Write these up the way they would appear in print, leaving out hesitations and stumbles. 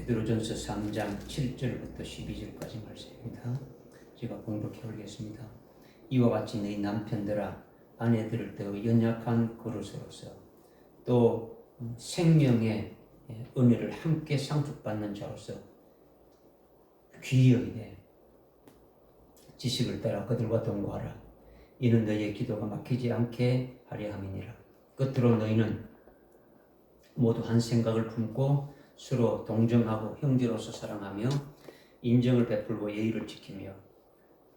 베드로전서 3장 7절부터 12절까지 말씀입니다. 제가 공독해 올리겠습니다. 이와 같이 너희 남편들아 아내들을 더 연약한 그릇으로서 또 생명의 은혜를 함께 상속받는 자로서 귀히 여기되 지식을 따라 그들과 동거하라. 이는 너희의 기도가 막히지 않게 하려 함이니라. 끝으로 너희는 모두 한 생각을 품고 서로 동정하고 형제로서 사랑하며 인정을 베풀고 예의를 지키며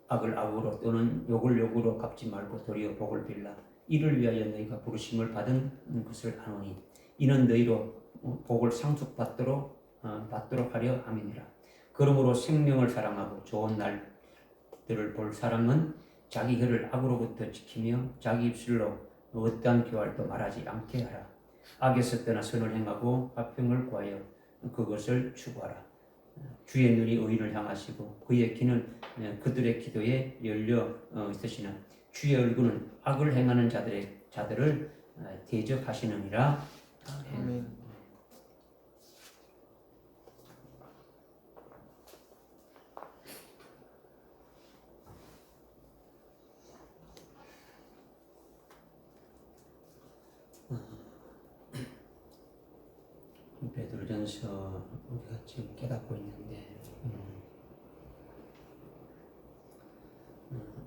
악을 악으로 또는 욕을 욕으로 갚지 말고 도리어 복을 빌라. 이를 위하여 너희가 부르심을 받은 것을 아노니 이는 너희로 복을 상속받도록 하려 함이니라. 그러므로 생명을 사랑하고 좋은 날들을 볼 사람은 자기 혀를 악으로부터 지키며 자기 입술로 어떠한 교활도 말하지 않게 하라. 악에서 떠나 선을 행하고 화평을 구하여 그것을 추구하라. 주의 눈이 의인을 향하시고 그의 귀는 그들의 기도에 열려 있으시나 주의 얼굴은 악을 행하는 자들을 대적하시느니라. 아멘. 베드로전서 우리가 지금 깨닫고 있는데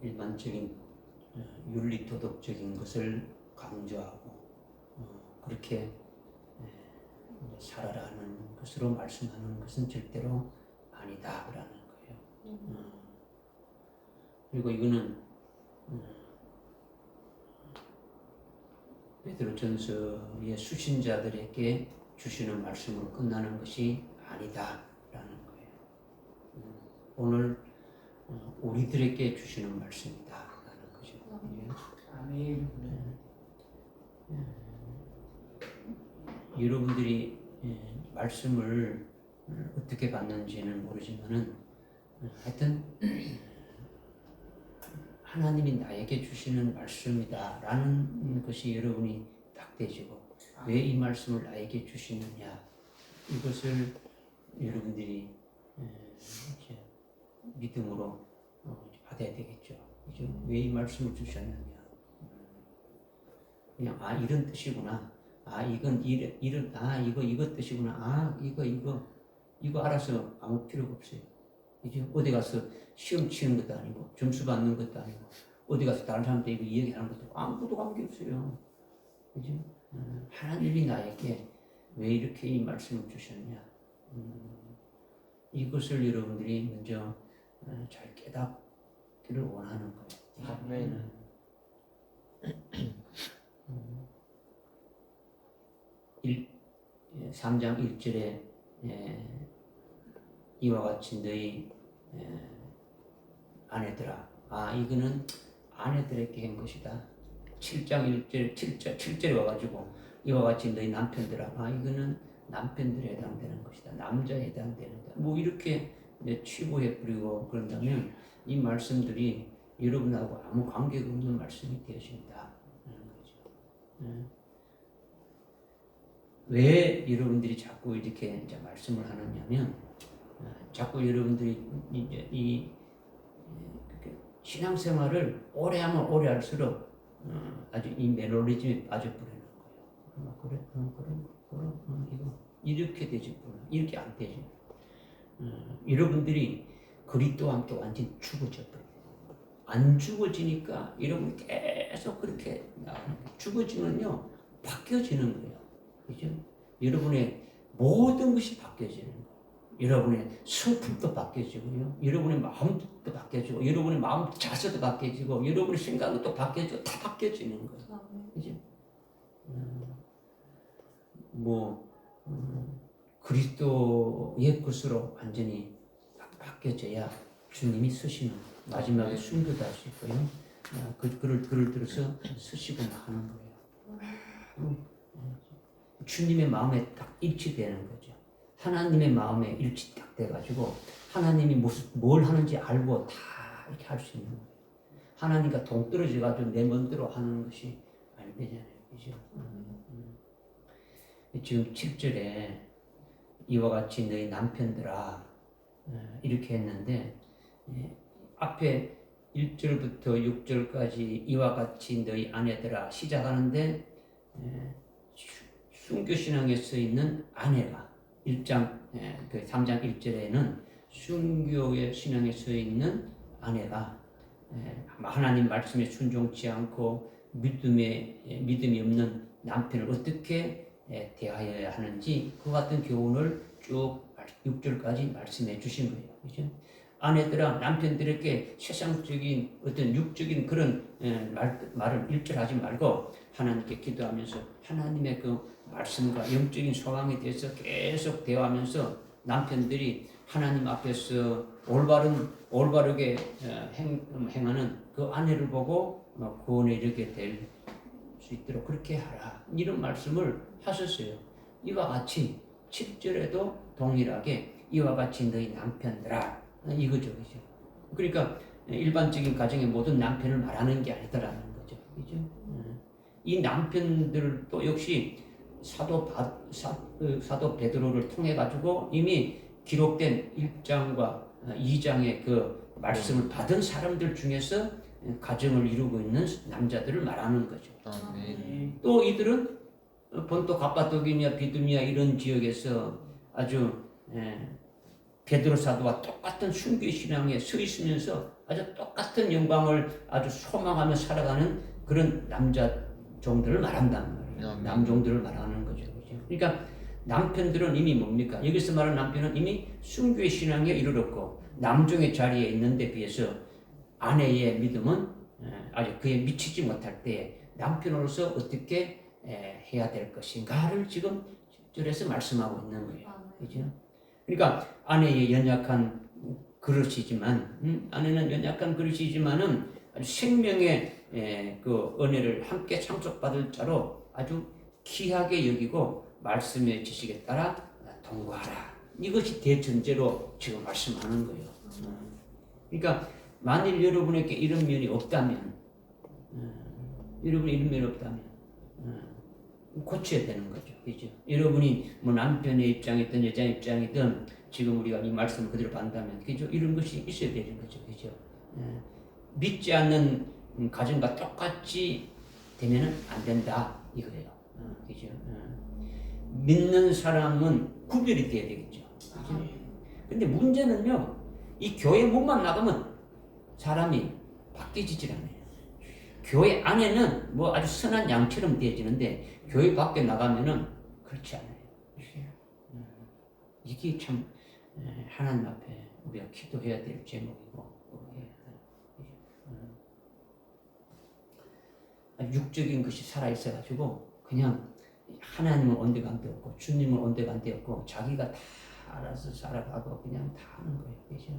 일반적인 윤리 도덕적인 것을 강조하고 그렇게 살아라는 것으로 말씀하는 것은 절대로 아니다라는 거예요. 그리고 이거는 베드로전서의 수신자들에게 주시는 말씀으로 끝나는 것이 아니다라는 거예요. 오늘 우리들에게 주시는 말씀이다라는 거죠. 아멘. 여러분들이 말씀을 어떻게 받는지는 모르지만은 하여튼 하나님이 나에게 주시는 말씀이다라는 것이 여러분이 딱 되지고 왜 이 말씀을 나에게 주시느냐 이것을 여러분들이 믿음으로 받아야 되겠죠. 왜 이 말씀을 주셨느냐. 그냥 이런 뜻이구나. 이건 이거 뜻이구나. 이거 알아서 아무 필요가 없어요. 이제 어디 가서 시험 치는 것도 아니고 점수 받는 것도 아니고 어디 가서 다른 사람한테 이거 이야기하는 것도 아무것도 관계없어요. 그죠? 하나님이 나에게 왜 이렇게 이 말씀을 주셨냐. 이것을 여러분들이 먼저 잘 깨닫기를 원하는 거예요. 아멘. 3장 1절에 이와 같이 너희 아내들아 이거는 아내들에게 한 것이다. 7장 1절 7절에 와가지고 이와 같이 너희 남편들아 이거는 남편들에 해당되는 것이다. 남자에 해당되는 것. 뭐 이렇게 취부해 뿌리고 그런다면 이 말씀들이 여러분하고 아무 관계가 없는 말씀이 되어진다. 왜 여러분들이 자꾸 이렇게 이제 말씀을 하느냐면 자꾸 여러분들이 이제 이 신앙생활을 오래 하면 오래 할수록 아주 이 매너리즘에 빠져버리는 거예요. 이거 이렇게 되지구나. 이렇게 안 되지. 여러분들이 그리스도와 함께 완전히 죽어져 버려요. 안 죽어지니까 여러분이 계속 그렇게 죽어지면요 바뀌어지는 거예요. 그죠? 여러분의 모든 것이 바뀌어지는 거예요. 여러분의 성품도 바뀌어지고요. 여러분의 마음도 바뀌어지고, 여러분의 마음 자세도 바뀌어지고, 여러분의 생각은 또 바뀌어지고, 다 바뀌어지는 거예요. 그죠? 그리스도의 것으로 완전히 바뀌어져야 주님이 쓰시는 마지막에 순교도 할 수 있고요. 그를 들어서 쓰시고 하는 거예요. 주님의 마음에 딱 일치되는 거죠. 하나님의 마음에 일치 딱 돼가지고 하나님이 뭘 하는지 알고 다 이렇게 할 수 있는 거예요. 하나님과 동떨어져가지고 내 멋대로 하는 것이 안 되잖아요. 그죠? 지금 7절에 이와 같이 너희 남편들아 이렇게 했는데 앞에 1절부터 6절까지 이와 같이 너희 아내들아 시작하는데 순교신앙에 써 있는 아내가 1장 그 3장 1절에는 순교의 신앙에 써 있는 아내가 하나님 말씀에 순종치 않고 믿음이 없는 남편을 어떻게 대하여야 하는지 그 같은 교훈을 쭉 6절까지 말씀해 주신 거예요. 그죠? 아내들아 남편들에게 세상적인 어떤 육적인 그런 말을 일절하지 말고 하나님께 기도하면서 하나님의 그 말씀과 영적인 소망에 대해서 계속 대화하면서 남편들이 하나님 앞에서 올바르게 행하는 그 아내를 보고 구원에 이르게 될 수 있도록 그렇게 하라. 이런 말씀을 하셨어요. 이와 같이 7절에도 동일하게 이와 같이 너희 남편들아 이거죠. 그죠? 그러니까 일반적인 가정의 모든 남편을 말하는 게 아니더라는 거죠. 그죠? 이 남편들도 역시 사도 베드로를 통해 가지고 이미 기록된 1장과 2장의 그 말씀을 받은 사람들 중에서 가정을 이루고 있는 남자들을 말하는 거죠. 아멘. 또 이들은 본토 갑바도기냐 비두미아 이런 지역에서 아주 베드로 사도와 똑같은 순교 신앙에 서 있으면서 아주 똑같은 영광을 아주 소망하며 살아가는 그런 남자 종들을 말한단 말이에요. 남종들을 말하는 거죠. 그렇죠? 그러니까 남편들은 이미 뭡니까? 여기서 말하는 남편은 이미 순교의 신앙에 이르렀고 남종의 자리에 있는데 비해서 아내의 믿음은 아직 그에 미치지 못할 때 남편으로서 어떻게 해야 될 것인가를 지금 10절에서 말씀하고 있는 거예요. 그죠? 그러니까 아내의 연약한 그릇이지만 아내는 연약한 그릇이지만은 아주 생명의 그 은혜를 함께 상속받을 자로 아주 귀하게 여기고 말씀의 지식에 따라 동거하라. 이것이 대전제로 지금 말씀하는 거예요. 그러니까 만일 여러분에게 이런 면이 없다면 여러분이 이런 면이 없다면 고쳐야 되는 거죠. 그죠? 여러분이 뭐 남편의 입장이든 여자 입장이든 지금 우리가 이 말씀을 그대로 받는다면 그죠? 이런 것이 있어야 되는 거죠. 그죠? 믿지 않는 가정과 똑같이 되면은 안 된다 이거예요. 그죠? 믿는 사람은 구별이 돼야 되겠죠. 그죠? 근데 문제는요, 이 교회 문만 나가면 사람이 바뀌지질 않아요. 교회 안에는 뭐 아주 선한 양처럼 되어지는데 교회 밖에 나가면은 그렇지 않아요. 이게 참 하나님 앞에 우리가 기도해야 될 제목이고 육적인 것이 살아있어 가지고 그냥 하나님은 온데간데 없고 주님은 온데간데 없고 자기가 다 알아서 살아가고 그냥 다 하는 거예요. 그죠?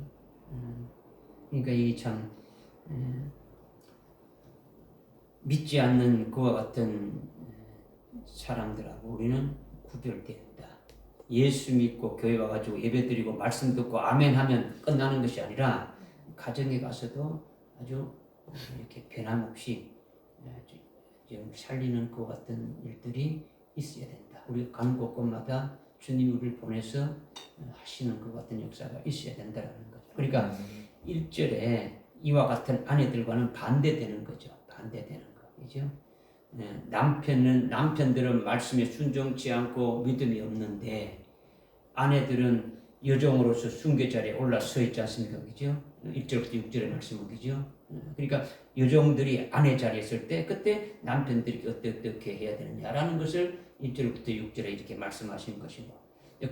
그러니까 이게 참 믿지 않는 그와 같은 사람들하고 우리는 구별된다. 예수 믿고 교회 와가지고 예배드리고 말씀 듣고 아멘 하면 끝나는 것이 아니라 가정에 가서도 아주 이렇게 변함없이 살리는 것 같은 일들이 있어야 된다. 우리 가는 곳곳마다 주님이 우리를 보내서 하시는 것 같은 역사가 있어야 된다는 거죠. 그러니까 1절에 이와 같은 아내들과는 반대되는 거죠. 반대되는 거. 그죠? 남편들은 말씀에 순종치 않고 믿음이 없는데 아내들은 여종으로서 순교 자리에 올라서 있지 않습니까? 그죠? 1절부터 6절의 말씀은 그죠? 그러니까 여종들이 아내 자리에 있을 때 그때 남편들이 어떻게 해야 되느냐라는 것을 1절부터 6절에 이렇게 말씀하신 것이고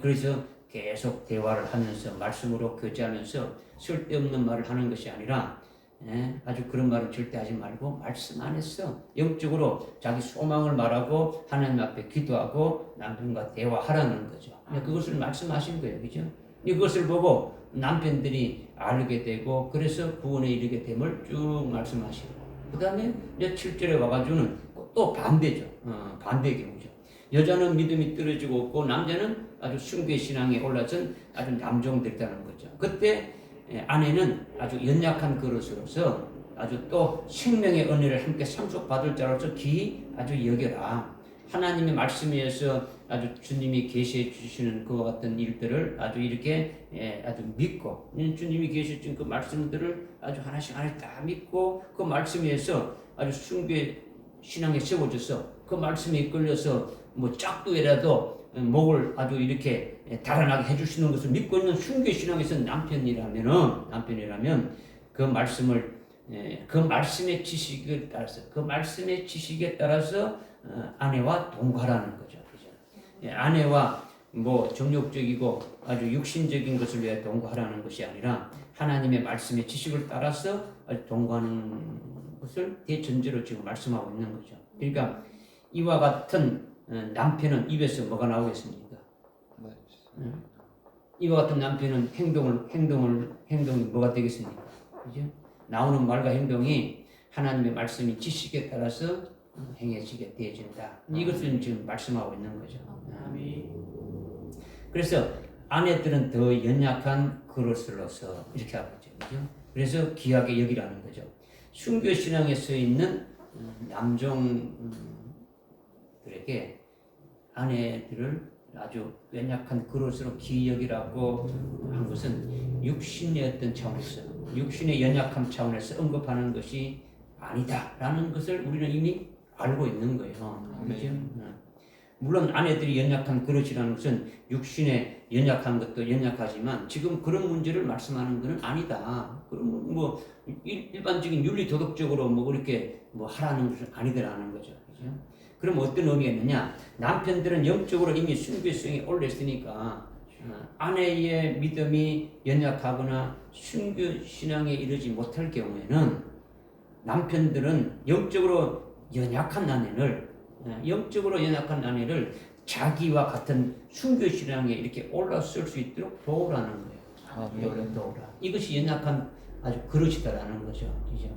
그래서 계속 대화를 하면서 말씀으로 교제하면서 쓸데없는 말을 하는 것이 아니라 아주 그런 말을 절대 하지 말고 말씀 안에서 영적으로 자기 소망을 말하고 하나님 앞에 기도하고 남편과 대화하라는 거죠. 그것을 말씀하신 거예요. 그죠? 이것을 보고 남편들이 알게 되고 그래서 구원에 이르게 됨을 쭉 말씀하시고 그 다음에 이제 7절에 와가지고는 또 반대죠. 반대 경우죠. 여자는 믿음이 떨어지고 없고 남자는 아주 순교의 신앙에 올라선 아주 남종됐다는 거죠. 그때 아내는 아주 연약한 그릇으로서 아주 또 생명의 은혜를 함께 상속받을 자로서 귀히 아주 여겨라. 하나님의 말씀에 의해서 아주 주님이 계시해 주시는 그와 같은 일들을 아주 이렇게 아주 믿고 주님이 계시해 준 그 말씀들을 아주 하나씩 다 믿고 그 말씀에 의해서 아주 순교의 신앙에 세워져서 그 말씀에 이끌려서 뭐 짝두에라도 목을 아주 이렇게 달아나게 해주시는 것을 믿고 있는 순교의 신앙에서 남편이라면 그 말씀을 그 말씀의 지식에 따라서 아내와 동거하라는 거죠. 그죠? 아내와 뭐 정욕적이고 아주 육신적인 것을 위해 동거하라는 것이 아니라 하나님의 말씀의 지식을 따라서 동거하는 것을 대전제로 지금 말씀하고 있는 거죠. 그러니까 이와 같은 남편은 입에서 뭐가 나오겠습니까? 이와 같은 남편은 행동이 뭐가 되겠습니까? 그죠? 나오는 말과 행동이 하나님의 말씀이 지식에 따라서 행해지게 되어진다. 이것을 지금 말씀하고 있는 거죠. 그래서 아내들은 더 연약한 그릇으로서 이렇게 하고 있죠. 그죠? 그래서 귀하게 여기라는 거죠. 순교 신앙에 서 있는 남종들에게 아내들을 아주 연약한 그릇으로 귀히 여기라고 한 것은 육신의 어떤 차원에서 육신의 연약함 차원에서 언급하는 것이 아니다라는 것을 우리는 이미 알고 있는 거예요. 그렇죠? 물론 아내들이 연약한 그릇이라는 것은 육신의 연약한 것도 연약하지만 지금 그런 문제를 말씀하는 것은 아니다. 그럼 뭐 일반적인 윤리 도덕적으로 뭐 그렇게 뭐 하라는 것은 아니더라는 거죠. 그렇죠? 그럼 어떤 의미가 있느냐? 남편들은 영적으로 이미 순교성이 올랐으니까 아내의 믿음이 연약하거나 순교 신앙에 이르지 못할 경우에는 남편들은 영적으로 연약한 아내를 자기와 같은 순교 신앙에 이렇게 올라설 수 있도록 도우라는 거예요. 도우라. 이것이 연약한 아주 그릇이다라는 거죠. 그죠?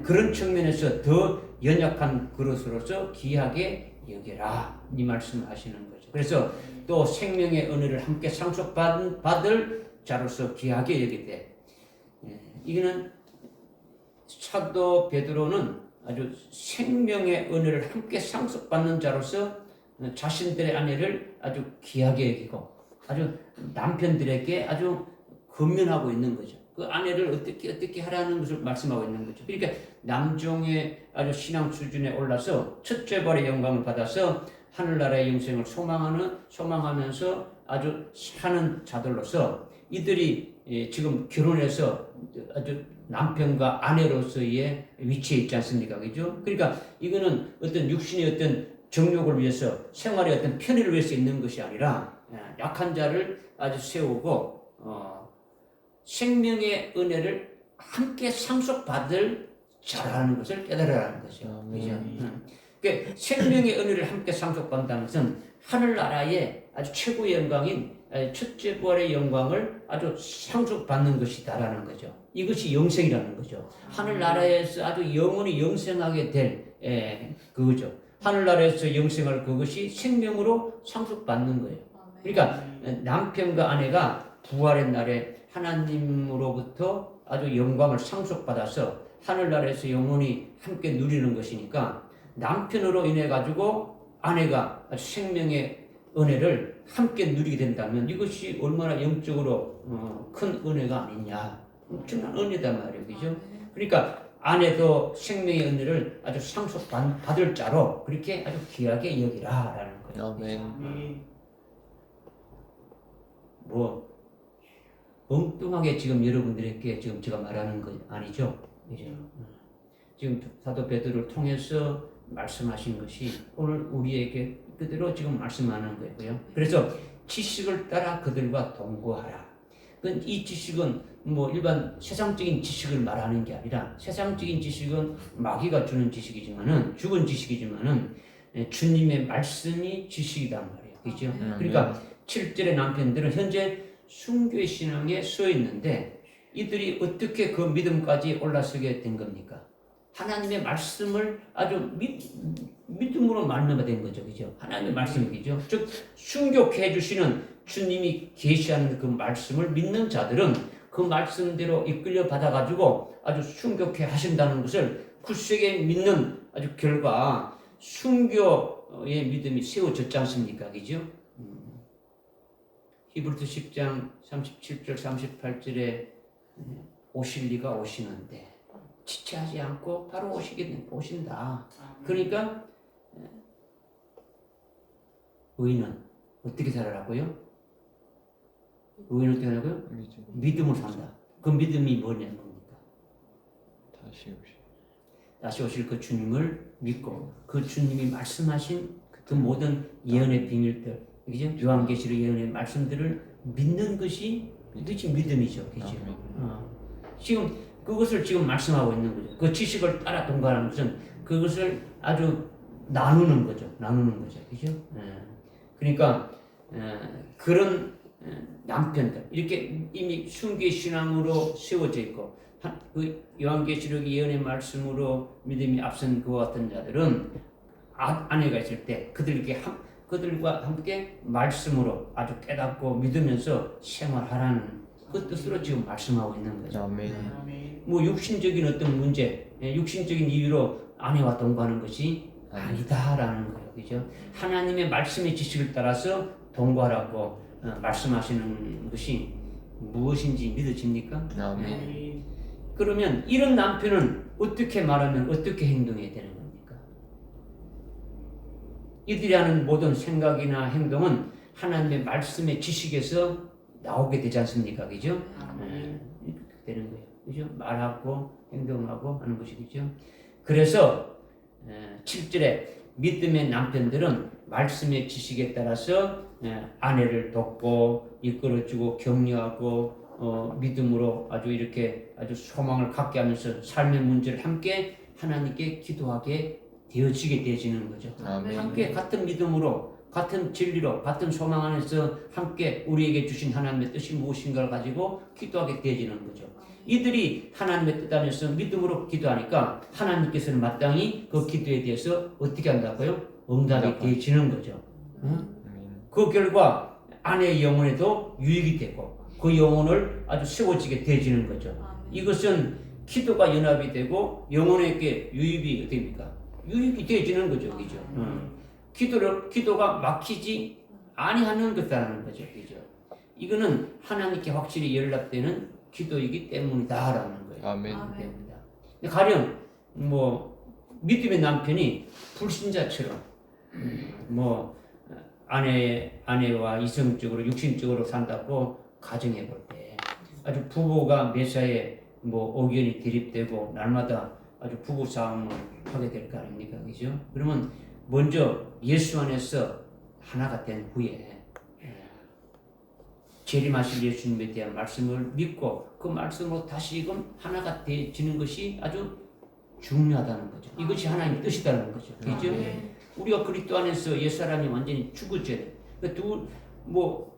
그런 측면에서 더 연약한 그릇으로서 귀하게 여겨라 이 말씀을 하시는 거죠. 그래서 또 생명의 은혜를 함께 상속받을 자로서 귀하게 여기되 이거는 사도 베드로는 아주 생명의 은혜를 함께 상속받는 자로서 자신들의 아내를 아주 귀하게 여기고 아주 남편들에게 아주 권면하고 있는 거죠. 그 아내를 어떻게 하라는 것을 말씀하고 있는 거죠. 그러니까 남종의 아주 신앙 수준에 올라서 첫째 벌의 영광을 받아서 하늘나라의 영생을 소망하면서 아주 사는 자들로서 이들이 지금 결혼해서 아주 남편과 아내로서의 위치에 있지 않습니까? 그죠? 그러니까 이거는 어떤 육신의 어떤 정욕을 위해서 생활의 어떤 편의를 위해서 있는 것이 아니라 약한 자를 아주 세우고 생명의 은혜를 함께 상속받을 자라는 것을 깨달으라는 거죠. 그죠? 그러니까 생명의 은혜를 함께 상속받는다는 것은 하늘나라의 아주 최고의 영광인 첫째 부활의 영광을 아주 상속받는 것이다라는 거죠. 이것이 영생이라는 거죠. 하늘나라에서 아주 영원히 영생하게 될 그거죠. 하늘나라에서 영생할 그것이 생명으로 상속받는 거예요. 그러니까 남편과 아내가 부활의 날에 하나님으로부터 아주 영광을 상속받아서 하늘나라에서 영원히 함께 누리는 것이니까 남편으로 인해 가지고 아내가 아주 생명의 은혜를 함께 누리게 된다면 이것이 얼마나 영적으로 큰 은혜가 아니냐. 엄청난 은혜단 말이에요. 그죠? 그러니까 아내도 생명의 은혜를 아주 상속받을 자로 그렇게 아주 귀하게 여기라라는 거예요. 뭐 엉뚱하게 지금 여러분들에게 지금 제가 말하는 거 아니죠? 그죠? 지금 사도 베드로를 통해서 말씀하신 것이 오늘 우리에게 그대로 지금 말씀하는 거고요. 그래서 지식을 따라 그들과 동거하라. 이 지식은 뭐 일반 세상적인 지식을 말하는 게 아니라 세상적인 지식은 마귀가 주는 지식이지만은 죽은 지식이지만은 주님의 말씀이 지식이란 말이에요. 그죠? 그러니까 7절의 남편들은 현재 순교의 신앙에 서 있는데 이들이 어떻게 그 믿음까지 올라서게 된 겁니까? 하나님의 말씀을 아주 믿음으로 말미암아 된 거죠. 그죠? 하나님의 말씀이죠. 즉 순교케 해주시는 주님이 계시하는 그 말씀을 믿는 자들은 그 말씀대로 이끌려 받아가지고 아주 순교케 하신다는 것을 굳세게 믿는 아주 결과 순교 그리스도의 믿음이 세워졌지 않습니까? 그죠? 히브리서 10장 37절 38절에 오실 리가 오시는데 지체하지 않고 바로 오신다. 그러니까 의인은 어떻게 살아라고요? 의인은 어떻게 하냐고요? 믿음으로 산다. 그 믿음이 뭐냐는 겁니까? 다시 오실 그 주님을 믿고 그 주님이 말씀하신 그 모든 예언의 비밀들, 그죠? 요한계시록 예언의 말씀들을 믿는 것이 믿음이죠, 그죠? 지금 그것을 지금 말씀하고 있는 거죠. 그 지식을 따라 동거하는 것은 그것을 아주 나누는 거죠, 그죠? 그러니까 그런 남편들 이렇게 이미 순교의 신앙으로 세워져 있고 그 요한계시록 예언의 말씀으로 믿음이 앞선 그와 같은 자들은 아내가 있을 때 그들과 함께 말씀으로 아주 깨닫고 믿으면서 생활하라는 그 뜻으로 지금 말씀하고 있는 거죠. 아멘. 뭐 육신적인 어떤 문제, 육신적인 이유로 아내와 동거하는 것이 아니다라는 거예요, 그죠? 하나님의 말씀의 지식을 따라서 동거하라고 말씀하시는 것이 무엇인지 믿어집니까? 아멘. 그러면 이런 남편은 어떻게 말하면 어떻게 행동해야 되는 겁니까? 이들이 하는 모든 생각이나 행동은 하나님의 말씀의 지식에서 나오게 되지 않습니까? 그죠? 이렇게 되는 거예요. 그죠? 말하고 행동하고 하는 것이 그죠? 그래서 7절에 믿음의 남편들은 말씀의 지식에 따라서 아내를 돕고 이끌어주고 격려하고 믿음으로 아주 이렇게 아주 소망을 갖게 하면서 삶의 문제를 함께 하나님께 기도하게 되어지는 거죠. 아멘. 함께 같은 믿음으로 같은 진리로 같은 소망 안에서 함께 우리에게 주신 하나님의 뜻이 무엇인가를 가지고 기도하게 되어지는 거죠. 이들이 하나님의 뜻 안에서 믿음으로 기도하니까 하나님께서는 마땅히 그 기도에 대해서 어떻게 한다고요? 응답이 되어지는 거죠. 그 결과 아내의 영혼에도 유익이 되고 그 영혼을 아주 세워지게 되어지는 거죠. 이것은 기도가 연합이 되고 영혼에게 유익이 됩니까? 유익이 되어지는 거죠, 그죠? 기도가 막히지 아니하는 것이라는 거죠, 그죠? 이거는 하나님께 확실히 연락되는 기도이기 때문이다라는 거예요. 아멘. 가령 뭐 믿음의 남편이 불신자처럼 아내와 이성적으로 육신적으로 산다고 가정해 볼 때 아주 부부가 매사에 의견이 대립되고 날마다 아주 부부 싸움을 하게 될 거 아닙니까, 그죠? 그러면 먼저 예수 안에서 하나가 된 후에 재림하실 예수님에 대한 말씀을 믿고 그 말씀으로 다시금 하나가 되어지는 것이 아주 중요하다는 거죠. 이것이 하나님의 뜻이다는 거죠. 그죠? 우리가 그리스도 안에서 옛사람이 완전히 죽어져야 돼.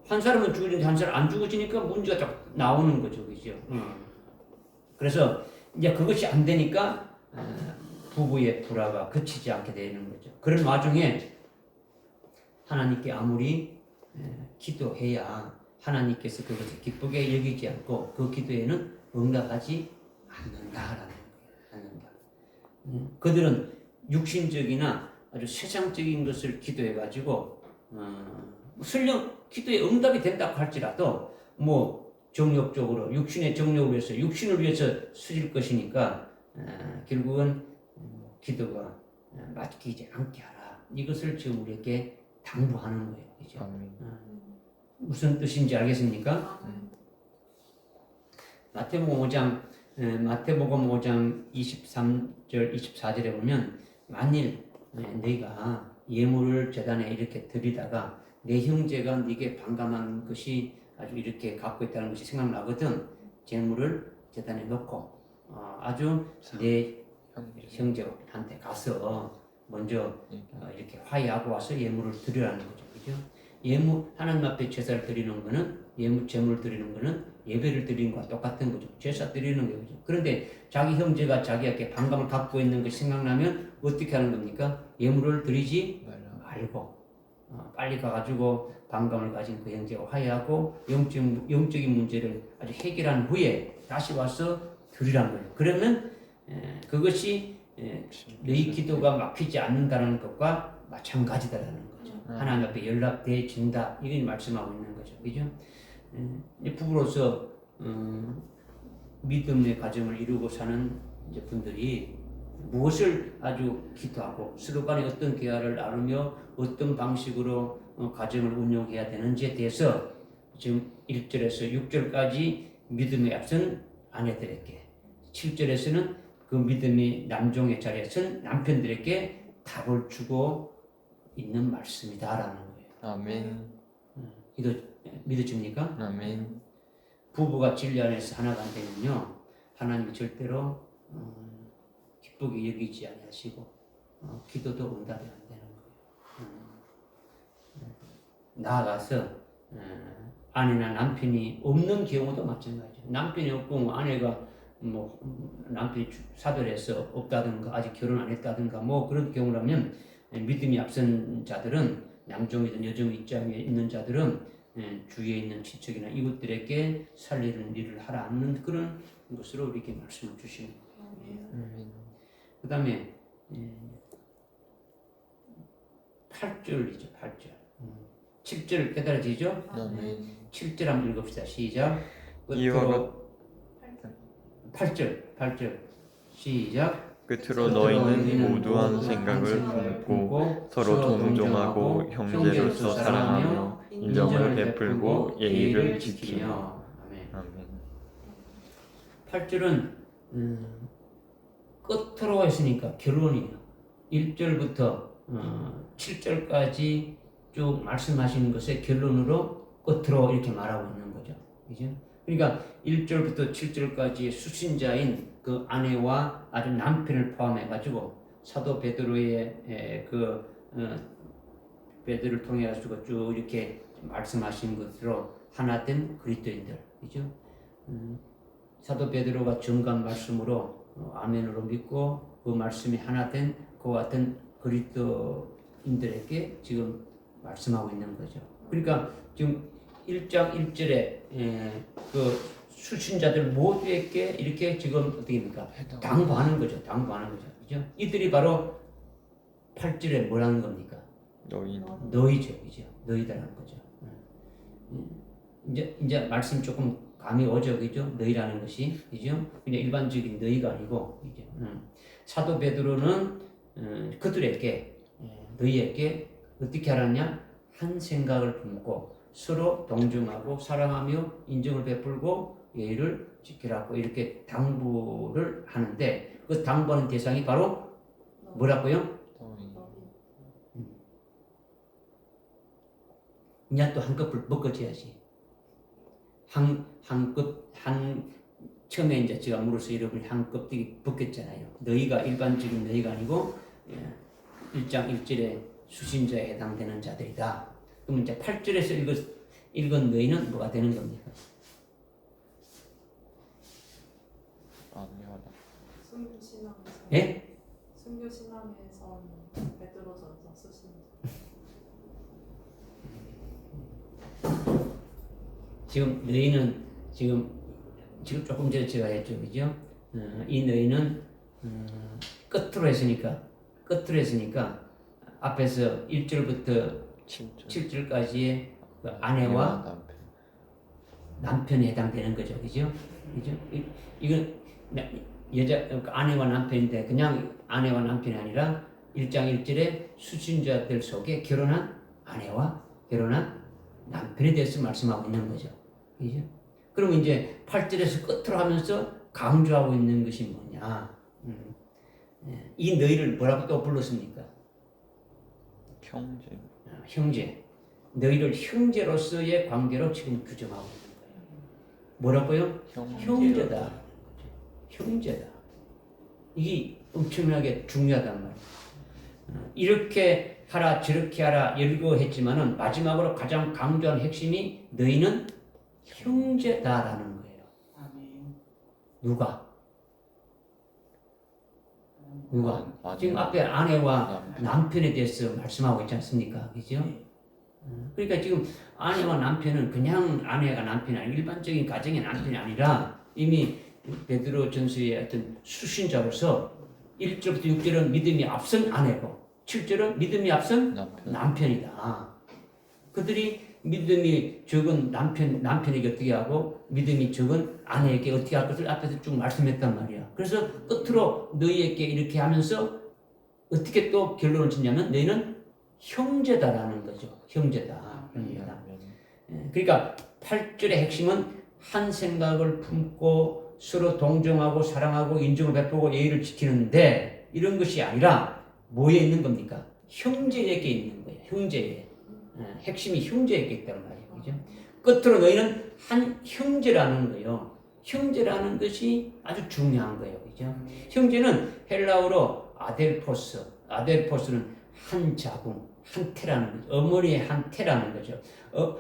한 사람은 죽어지는데 한 사람 안 죽어지니까 문제가 딱 나오는 거죠. 그죠? 그래서 이제 그것이 안 되니까 부부의 불화가 그치지 않게 되는 거죠. 그런 와중에 하나님께 아무리 기도해야 하나님께서 그것을 기쁘게 여기지 않고 그 기도에는 응답하지 않는다라는 거예요. 그들은 육신적이나 아주 세상적인 것을 기도해가지고 설령 기도에 응답이 된다고 할지라도 정욕적으로 육신의 정욕을 위해서 육신을 위해서 쓰일 것이니까 결국은 기도가 맡기지 않게 하라. 이것을 지금 우리에게 당부하는 거예요. 그죠? 무슨 뜻인지 알겠습니까? 마태복음 5장 23절 24절에 보면 만일 너희가 예물을 제단에 이렇게 드리다가 내 형제가 네게 반감한 것이 아주 이렇게 갖고 있다는 것이 생각나거든. 재물을 제단에 놓고 아주 내 형제한테 가서 먼저 이렇게 화해하고 와서 예물을 드리라는 거죠. 그죠? 하나님 앞에 제사를 드리는 거는 재물을 드리는 거는 예배를 드리는 것과 똑같은 거죠. 제사 드리는 거죠. 그런데 자기 형제가 자기에게 반감을 갖고 있는 것이 생각나면 어떻게 하는 겁니까? 예물을 드리지 말고 빨리 가가지고 반감을 가진 그 형제와 화해하고 영적인 문제를 아주 해결한 후에 다시 와서 드리라는 거예요. 그러면 그것이 너희 기도가 막히지 않는다는 것과 마찬가지다라는 거죠. 하나님 앞에 연락되어진다. 이걸 말씀하고 있는 거죠. 그죠? 부부로서 믿음의 가정을 이루고 사는 이제 분들이 무엇을 아주 기도하고 서로 간에 어떤 대화를 나누며 어떤 방식으로 가정을 운영해야 되는지에 대해서 지금 1절에서 6절까지 믿음에 앞선 아내들에게 7절에서는 그 믿음의 남종의 자리에 선 남편들에게 답을 주고 있는 말씀이다라는 거예요. 아멘. 믿어집니까? 아멘. 부부가 진리 안에서 하나가 안 되면요 하나님이 절대로 기쁘게 여기지 아니하시고 기도도 응답이 안 되는 거예요. 나아가서 아내나 남편이 없는 경우도 마찬가지죠. 남편이 없고 아내가 남편이 사별해서 없다든가 아직 결혼 안 했다든가 그런 경우라면 믿음이 앞선 자들은 남종이든 여종 입장에 있는 자들은 주위에 있는 친척이나 이웃들에게 살리는 일을 하라 않는 그런 것으로 이렇게 말씀을 주시는 거예요. 그 다음에 8절이죠. 8절 7절 깨달아지죠? 7절 한번 읽읍시다. 시작. 끝으로 8절 시작. 끝으로 너희는 모두 한 생각을 품고 서로 동정하고 형제로서 사랑하며 인정을 베풀고 예의를 지키며. 아멘. 8절은 끝으로 했으니까 결론이에요. 1절부터 7절까지 쭉 말씀하시는 것의 결론으로 끝으로 이렇게 말하고 있는 거죠. 그죠? 그러니까 1절부터 7절까지의 수신자인 그 아내와 아주 남편을 포함해가지고 사도 베드로의 베드로를 통해 가지고 쭉 이렇게 말씀하신 것으로 하나된 그리스도인들, 그죠? 사도 베드로가 정한 말씀으로 아멘으로 믿고 그 말씀이 하나된 그와 같은 그리스도인들에게 지금 말씀하고 있는 거죠. 그러니까 지금 1장 1절에 그 수신자들 모두에게 이렇게 지금 어떻게 됩니까? 당부하는 거죠. 그죠? 이들이 바로 8절에 뭐라는 겁니까? 너희죠. 그죠? 너희다라는 거죠. 이제 말씀 조금 감이 오죠. 그죠? 너희라는 것이. 그죠? 그냥 일반적인 너희가 아니고, 그죠? 사도 베드로는 그들에게, 너희에게 어떻게 하라냐? 한 생각을 품고 서로 동정하고 사랑하며 인정을 베풀고 예의를 지키라고 이렇게 당부를 하는데 그 당부하는 대상이 바로 뭐라고요? 이제 또 한꺼풀 묶어줘야지. 처음에 이제 제가 물어서 여러분이 한껍데기 벗겼잖아요. 너희가 일반적인 너희가 아니고 1장 1절에 수신자에 해당되는 자들이다. 그럼 이제 8절에서 읽은 너희는 뭐가 되는 겁니까? 순교신앙에서 예? 순교신앙에서 베드로전서 쓰신 지금 너희는 지금 조금 전에 제가 했죠, 그죠? 이 너희는 끝으로 했으니까 앞에서 1절부터 7절까지의 그 아내와 남편에 해당되는 거죠, 그죠? 이건 아내와 남편인데 그냥 아내와 남편이 아니라 1장 1절에 수신자들 속에 결혼한 아내와 결혼한 남편에 대해서 말씀하고 있는 거죠, 그죠? 그러면 이제 8절에서 끝으로 하면서 강조하고 있는 것이 뭐냐? 이 너희를 뭐라고 또 불렀습니까? 형제. 너희를 형제로서의 관계로 지금 규정하고 있는 거예요. 뭐라고요? 형제다. 이게 엄청나게 중요하단 말이에요. 이렇게 하라 저렇게 하라 열거했지만은 마지막으로 가장 강조한 핵심이 너희는 형제다라는 거예요. 누가? 지금 앞에 아내와 남편에 대해서 말씀하고 있지 않습니까? 그죠? 그러니까 지금 아내와 남편은 그냥 아내가 남편이 아니라 일반적인 가정의 남편이 아니라 이미 베드로 전서의 어떤 수신자로서 1절부터 6절은 믿음이 앞선 아내고 7절은 믿음이 앞선 남편. 남편이다. 그들이 믿음이 적은 남편에게 어떻게 하고 믿음이 적은 아내에게 어떻게 할 것을 앞에서 쭉 말씀했단 말이야. 그래서 끝으로 너희에게 이렇게 하면서 어떻게 또 결론을 짓냐면 너희는 형제다라는 거죠. 형제다. 형제다. 그러니까 8절의 핵심은 한 생각을 품고 서로 동정하고 사랑하고 인정을 베푸고 예의를 지키는데 이런 것이 아니라 뭐에 있는 겁니까? 형제에게 있는 거예요. 형제에. 핵심이 형제에게 있단 말이에요. 그죠? 끝으로 너희는 한 형제라는 거예요. 형제라는 것이 아주 중요한 거예요. 그죠? 형제는 헬라어로 아델포스. 아델포스는 한 자궁, 한 태라는 거죠. 어머니의 한 태라는 거죠.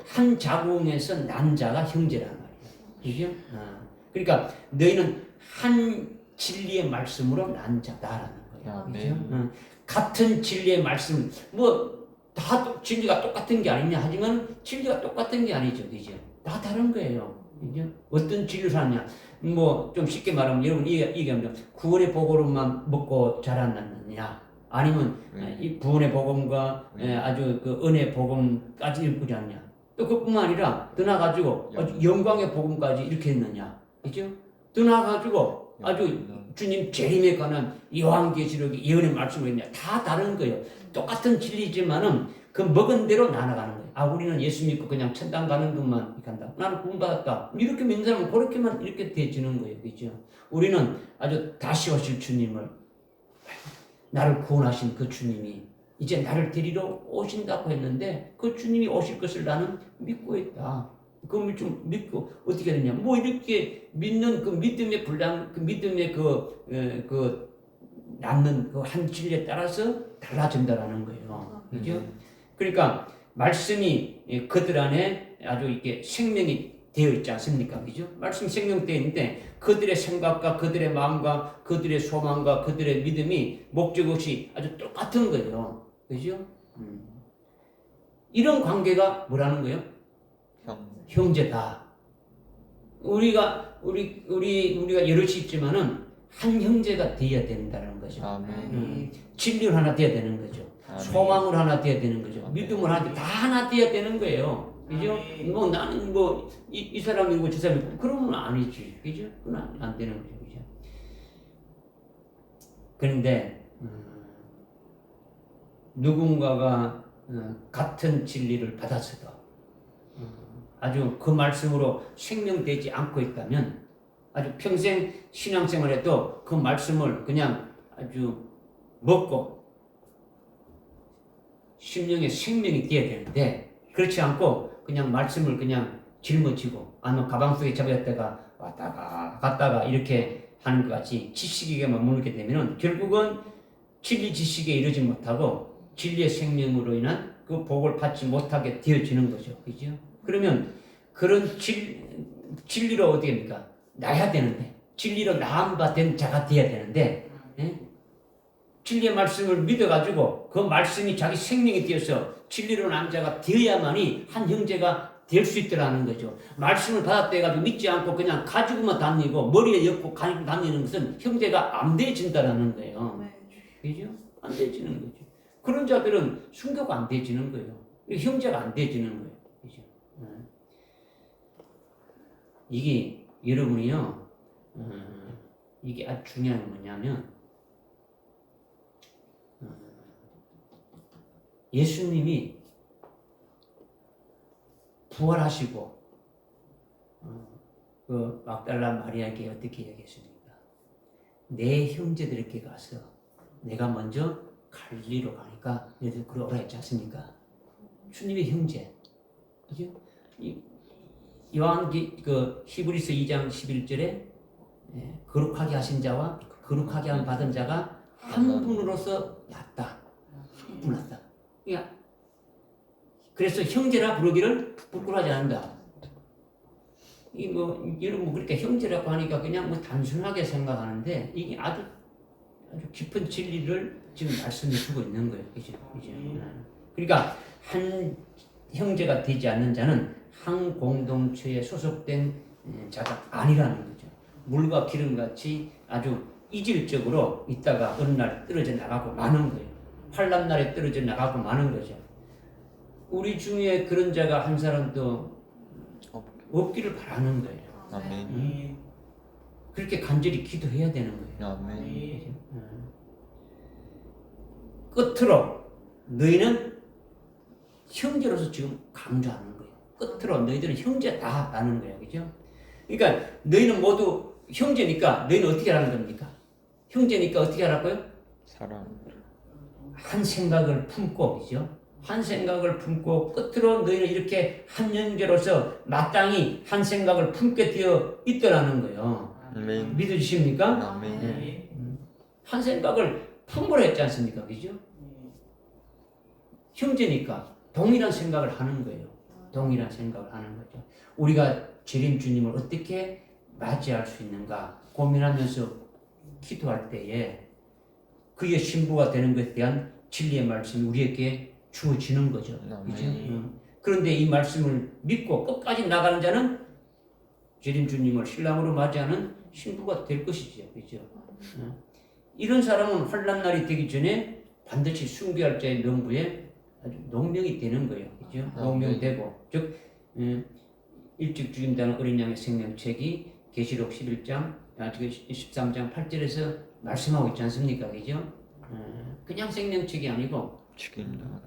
한 자궁에서 난 자가 형제라는 말이에요. 그죠? 그러니까 너희는 한 진리의 말씀으로 난 자다라는 거예요. 그죠? 같은 진리의 말씀, 다 진리가 똑같은 게 아니냐 하지만 진리가 똑같은 게 아니죠. 그죠? 다 다른 거예요. 그죠? 어떤 진리를 사느냐. 좀 쉽게 말하면 여러분 얘기하면 구원의 복음만 먹고 자랐느냐 아니면 이 구원의 복음과 아주 그 은혜 복음까지 읽지 않냐. 또 그뿐만 아니라 더 나가지고 영광의 복음까지 이렇게 했느냐. 그죠? 더 나가지고 아주 주님 재림에 관한 요한계시록의 예언의 말씀을 했냐. 다 다른 거예요. 똑같은 진리지만은 그 먹은 대로 나눠가는 거예요. 우리는 예수 믿고 그냥 천당 가는 것만 이렇게 한다. 나는 구원받았다. 이렇게 믿는 사람은 그렇게만 이렇게 되지는 거예요. 그죠? 우리는 아주 다시 오실 주님을, 나를 구원하신 그 주님이 이제 나를 데리러 오신다고 했는데 그 주님이 오실 것을 나는 믿고 있다. 그걸 좀 믿고 어떻게 되냐? 이렇게 믿는 그 믿음의 분량, 그 믿음의 낳는 그 한 진리에 따라서 달라진다라는 거예요. 그죠? 그러니까 말씀이 그들 안에 아주 이렇게 생명이 되어 있지 않습니까? 그죠? 말씀이 생명되어 있는데 그들의 생각과 그들의 마음과 그들의 소망과 그들의 믿음이 목적 없이 아주 똑같은 거예요. 그죠? 이런 관계가 뭐라는 거예요? 형제다. 우리가 여럿이 있지만은 한 형제가 되어야 된다는 거죠. 진리로 하나 되어야 되는 거죠. 소망으로 하나 되어야 되는 거죠. 믿음으로 하나 다 하나 되어야 되는 거예요. 그죠? 나는 이 사람이고 저 사람이고 그러면 아니지. 그죠? 그건 안 되는 거죠. 그죠? 그런데 누군가가 같은 진리를 받았어도 아주 그 말씀으로 생명되지 않고 있다면 아주 평생 신앙생활에도 그 말씀을 그냥 아주 먹고 심령의 생명이 되어야 되는데 그렇지 않고 그냥 말씀을 그냥 짊어지고 아니면 가방 속에 잡아뒀다가 왔다가 갔다가 이렇게 하는 것 같이 지식에게 머물게 되면 결국은 진리 지식에 이르지 못하고 진리의 생명으로 인한 그 복을 받지 못하게 되어지는 거죠. 그죠? 그러면 그런 진리로 어떻게 합니까? 나야 되는데 진리로 나은 바 된 자가 되어야 되는데 진리의 말씀을 믿어가지고 그 말씀이 자기 생명이 되어서 진리로 난 자가 되어야만이 한 형제가 될 수 있더라는 거죠. 말씀을 받았다 해가지고 믿지 않고 그냥 가지고만 다니고 머리에 엮고 가지고 다니는 것은 형제가 안 되어진다라는 거예요. 그죠? 안 되어지는 거죠. 그런 자들은 순교가 안 되어지는 거예요. 형제가 안 되어지는 거예요. 그죠? 이게 여러분이요, 이게 아주 중요한 게 뭐냐면, 예수님이 부활하시고, 그 막달라 마리아에게 어떻게 얘기했습니까? 내 형제들에게 가서 내가 먼저 갈릴리로 가니까 너희들 그러라 했지 않습니까? 주님의 형제. 그죠? 요한 히브리서 2장 11절에 거룩하게 하신 자와 거룩하게 한 받은 자가 한 분으로서 낫다. 한 분 낫다. 그러니까 그래서 형제라 부르기를 부끄러워하지 않는다. 여러분 그렇게 형제라고 하니까 그냥 단순하게 생각하는데 이게 아주 깊은 진리를 지금 말씀해 주고 있는 거예요. 그죠? 그러니까 한 형제가 되지 않는 자는 한 공동체에 소속된 자가 아니라는 거죠. 물과 기름같이 아주 이질적으로 있다가 어느 날 떨어져 나가고 마는 거예요. 환난 날에 떨어져 나가고 마는 거죠. 우리 중에 그런 자가 한 사람도 없기를 바라는 거예요. 아멘. 그렇게 간절히 기도해야 되는 거예요. 아멘. 끝으로 너희는 형제로서 지금 강조하는 거예요. 끝으로 너희들은 형제다라는 거예요. 그죠? 그러니까 너희는 모두 형제니까 너희는 어떻게 하라는 겁니까? 형제니까 어떻게 하라고요? 사랑. 한 생각을 품고, 그죠? 한 생각을 품고 끝으로 너희는 이렇게 한 형제로서 마땅히 한 생각을 품게 되어 있더라는 거예요. 아멘. 믿으십니까? 아멘. 네. 한 생각을 품으라 했지 않습니까? 그죠? 형제니까 동일한 생각을 하는 거예요. 동일한 생각을 하는 거죠. 우리가 재림 주님을 어떻게 맞이할 수 있는가 고민하면서 기도할 때에 그의 신부가 되는 것에 대한 진리의 말씀이 우리에게 주어지는 거죠. 그죠? 그런데 이 말씀을 믿고 끝까지 나가는 자는 재림 주님을 신랑으로 맞이하는 신부가 될 것이죠. 그죠? 이런 사람은 환난 날이 되기 전에 반드시 순교할 자의 명부에 아주 농명이 되는 거예요. 그죠? 농명이 되고 즉 일찍 죽임당한 어린 양의 생명책이 계시록 11장 13장 8절에서 말씀하고 있지 않습니까? 그죠? 그냥 생명책이 아니고 죽임당한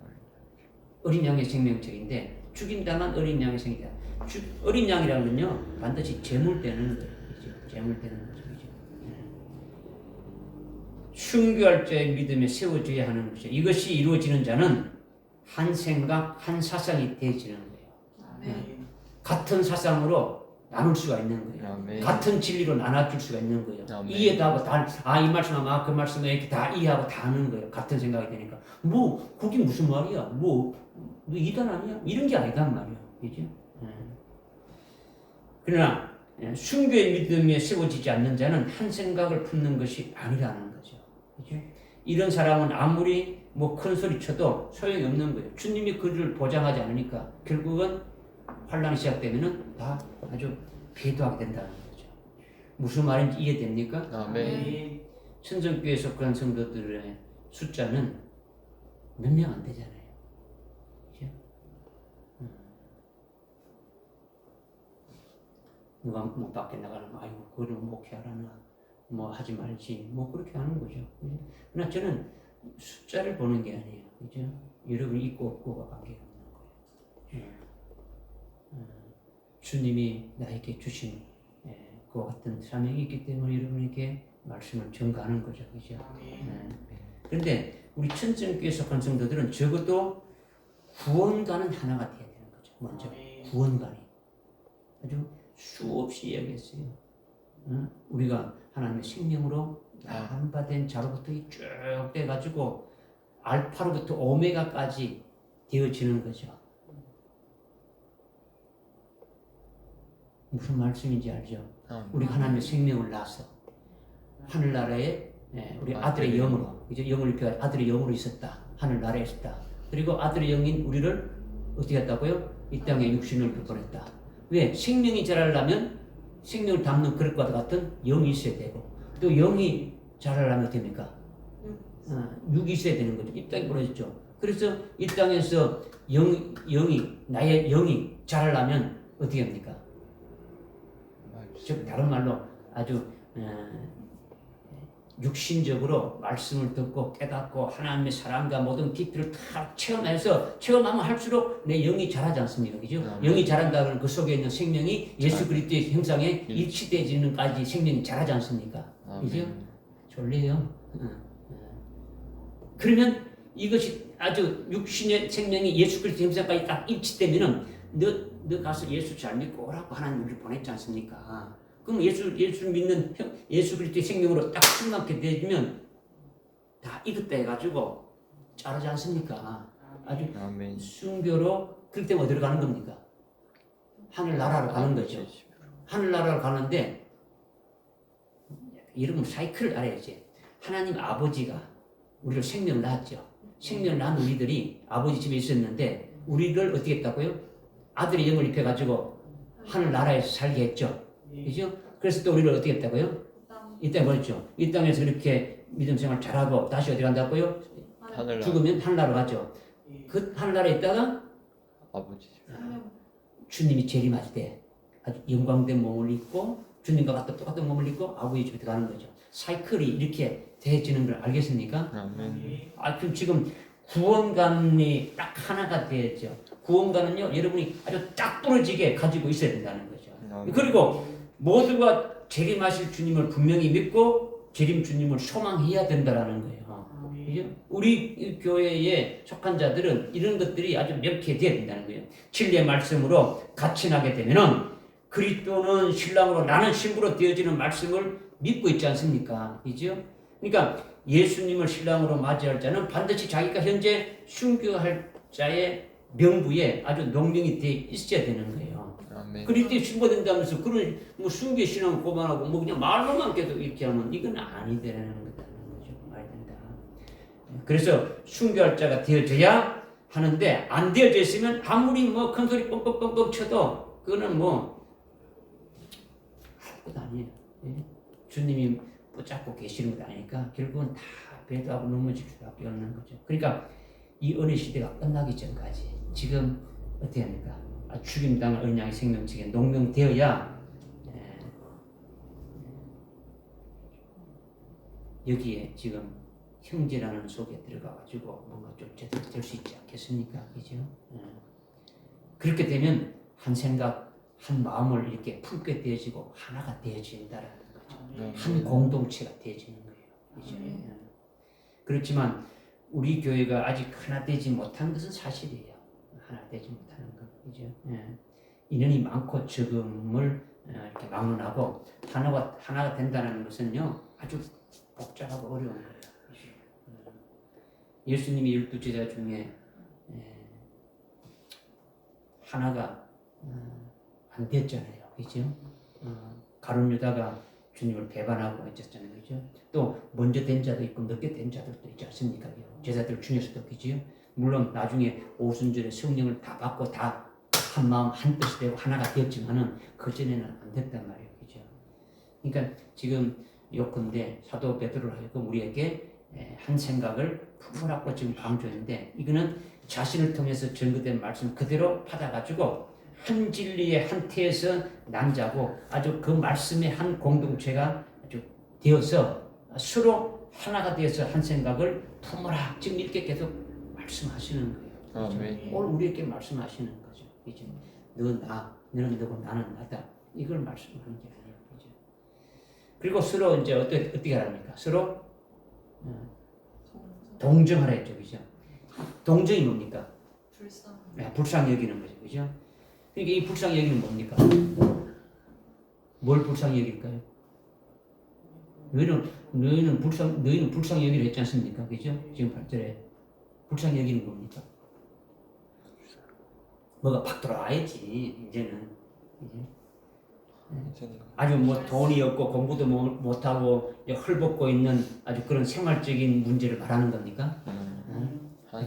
어린 양의 생명책인데 죽임당한 어린 양의 생명책. 어린 양이라는 건요 반드시 제물되는 거예요. 그죠? 제물되는 거죠. 그죠? 순교할 자의 믿음에 세워져야 하는 것이죠. 이것이 이루어지는 자는 한 생각, 한 사상이 되어지는 거예요. 같은 사상으로 나눌 수가 있는 거예요. 아멘. 같은 진리로 나눠줄 수가 있는 거예요. 아멘. 이해도 하고 이 말씀하면 그 말씀에 이렇게 다 이해하고 다 하는 거예요. 같은 생각이 되니까. 그게 무슨 말이야? 너 이단 아니야? 이런 게 아니단 말이야. 그죠? 그러나 순교의 믿음에 세워지지 않는 자는 한 생각을 품는 것이 아니라는 거죠. 그죠? 이런 사람은 아무리 큰 소리 쳐도 소용이 없는 거예요. 주님이 그를 보장하지 않으니까 결국은 환란이 시작되면은 다 아주 배도하게 된다는 거죠. 무슨 말인지 이해됩니까? 아멘. 천정교회에 속한 성도들의 숫자는 몇 명 안 되잖아요. 그죠? 누가 밖에 나가면 아이고 그걸 목회하라나 하지 말지 그렇게 하는 거죠. 그죠? 그러나 저는 숫자를 보는 게 아니에요. 그죠? 여러분이 있고 없고가 관계가 없는 거예요. 주님이 나에게 주신 그와 같은 사명이 있기 때문에 여러분에게 말씀을 전가하는 거죠. 그죠? 그런데 우리 천정교회에 속한 성도들은 적어도 구원가는 하나가 되어야 되는 거죠. 먼저 구원관이 아주 수없이 이야기했어요. 우리가 하나님의 생명으로 한바된 자로부터 쭉 돼가지고 알파로부터 오메가까지 되어지는 거죠. 무슨 말씀인지 알죠? 우리가 하나님의 생명을 낳아서 하늘나라에 우리 아들의 영으로, 이제 영을 입혀 아들의 영으로 있었다. 하늘나라에 있었다. 그리고 아들의 영인 우리를 어떻게 했다고요? 이 땅에 육신을 입혀 보냈다. 왜? 생명이 자라려면 생명을 담는 그릇과 같은 영이 있어야 되고 또 영이 자라려면 어떻게 됩니까? 육이 있어야 되는 거죠. 이 땅에 보내졌죠. 그래서 이 땅에서 나의 영이 자라려면 어떻게 합니까? 즉 다른 말로 아주 육신적으로 말씀을 듣고 깨닫고 하나님의 사랑과 모든 깊이를 다 체험하면 할수록 내 영이 자라지 않습니까? 그죠? 영이 자란다는 그 속에 있는 생명이 예수 그리스도의 형상에 일치되지는까지 생명이 자라지 않습니까? 그죠? 졸려요. 그러면 이것이 아주 육신의 생명이 예수 그리스도의 형상까지 딱 일치되면은 너 가서 예수 잘 믿고 오라고 하나님 우리를 보냈지 않습니까? 그럼 예수 믿는 예수 그리스도의 생명으로 딱 충만하게 되면 다 익었다 해가지고 자라지 않습니까? 아주 순교로 그렇기 때문에 어디로 가는 겁니까? 하늘나라로 가는 거죠. 하늘나라로 가는데 여러분 사이클을 알아야지. 하나님 아버지가 우리를 생명을 낳았죠. 생명을 낳은 우리들이 아버지 집에 있었는데 우리를 어떻게 했다고요? 아들의 영을 입혀가지고 하늘나라에서 살게 했죠. 그죠? 그래서 또 우리를 어떻게 했다고요? 이 땅에 그렇죠. 이 땅에서 이렇게 믿음 생활 잘하고 다시 어디 간다고요? 하늘나라. 죽으면 하늘나라로 가죠. 그 하늘나라에 있다가 아버지. 주님이 재림할 때 아주 영광된 몸을 입고 주님과 똑같은 몸을 입고 아버지 집에 들어가는 거죠. 사이클이 이렇게 되어지는 걸 알겠습니까? 아멘. 그럼 지금 구원관이 딱 하나가 되었죠. 구원관은요, 여러분이 아주 딱 부러지게 가지고 있어야 된다는 거죠. 아멘. 그리고 모두가 재림하실 주님을 분명히 믿고 재림 주님을 소망해야 된다라는 거예요. 그죠? 우리 교회에 속한 자들은 이런 것들이 아주 명쾌해야 된다는 거예요. 진리의 말씀으로 같이 나게 되면은 그리스도는 신랑으로 나는 신부로 되어지는 말씀을 믿고 있지 않습니까? 그죠? 그러니까 예수님을 신랑으로 맞이할 자는 반드시 자기가 현재 순교할 자의 명부에 아주 농명이 되어 있어야 되는 거예요. 아멘. 그리스도에 신부된다면서 그런 뭐 순교 신앙 고만하고 뭐 그냥 말로만 계속 이렇게 하면 이건 아니되는 거다는 거죠. 말이 된다. 그래서 순교할 자가 되어져야 하는데 안 되어져 있으면 아무리 뭐 큰 소리 뻥뻥뻥뻥 쳐도 그거는 뭐 아무것도 아니에요. 예? 주님이 붙잡고 계시는 것 아니니까 결국은 다 배도하고 넘어질 수밖에 없는 거죠. 그러니까 이 은혜 시대가 끝나기 전까지 지금 어떻게 합니까? 죽임당할 어린 양의 생명책에 농명되어야 여기에 지금 형제라는 속에 들어가가지고 뭔가 좀 제대로 될 수 있지 않겠습니까? 그죠? 그렇게 되면 한 생각, 한 마음을 이렇게 품게 되어지고 하나가 되어진다라는 거죠. 한 공동체가 되어지는 거예요. 그죠? 그렇지만 우리 교회가 아직 하나 되지 못한 것은 사실이에요. 하나 되지 못하는 것, 그죠? 인원이 많고 적음을 이렇게 막론하고 하나가 된다는 것은요 아주 복잡하고 어려운 거예요. 그죠? 예수님이 12제자 중에 하나가 안 됐잖아요, 그죠? 가룟 유다가 주님을 배반하고 있었잖아요, 그죠? 또 먼저 된 자도 있고 늦게 된 자들도 있지 않습니까? 제자들 중에서도 그죠? 물론 나중에 오순절에 성령을 다 받고 다 한 마음 한 뜻이 되고 하나가 되었지만은 그 전에는 안 됐단 말이에요, 그죠? 그러니까 지금 요컨대 사도 베드로를 하여금 우리에게 한 생각을 품으라고 지금 강조했는데 이거는 자신을 통해서 전거된 말씀 그대로 받아가지고 한 진리의 한 태에서 난 자고 아주 그 말씀의 한 공동체가 아주 되어서 서로 하나가 되어서 한 생각을 품어라. 지금 이렇게 계속 말씀하시는 거예요. 아멘. 오늘 우리에게 말씀하시는 거죠. 그죠? 너는 너고 나는 나다. 이걸 말씀하는 게 아니에요. 그죠? 그리고 서로 이제 어떻게 하랍니까? 서로 동정하라 했죠. 그죠? 동정이 뭡니까? 불쌍히 여기는 거죠. 그죠? 그러니까 이 불쌍히 여기는 뭡니까? 뭘 불쌍히 여길까요? 너희는 불쌍히 여기를 했지 않습니까? 그죠? 지금 8절에 불쌍히 여기는 겁니까? 뭐가 팍 돌아와야지 이제는. 아주 뭐 돈이 없고 공부도 못하고 헐벗고 있는 아주 그런 생활적인 문제를 말하는 겁니까?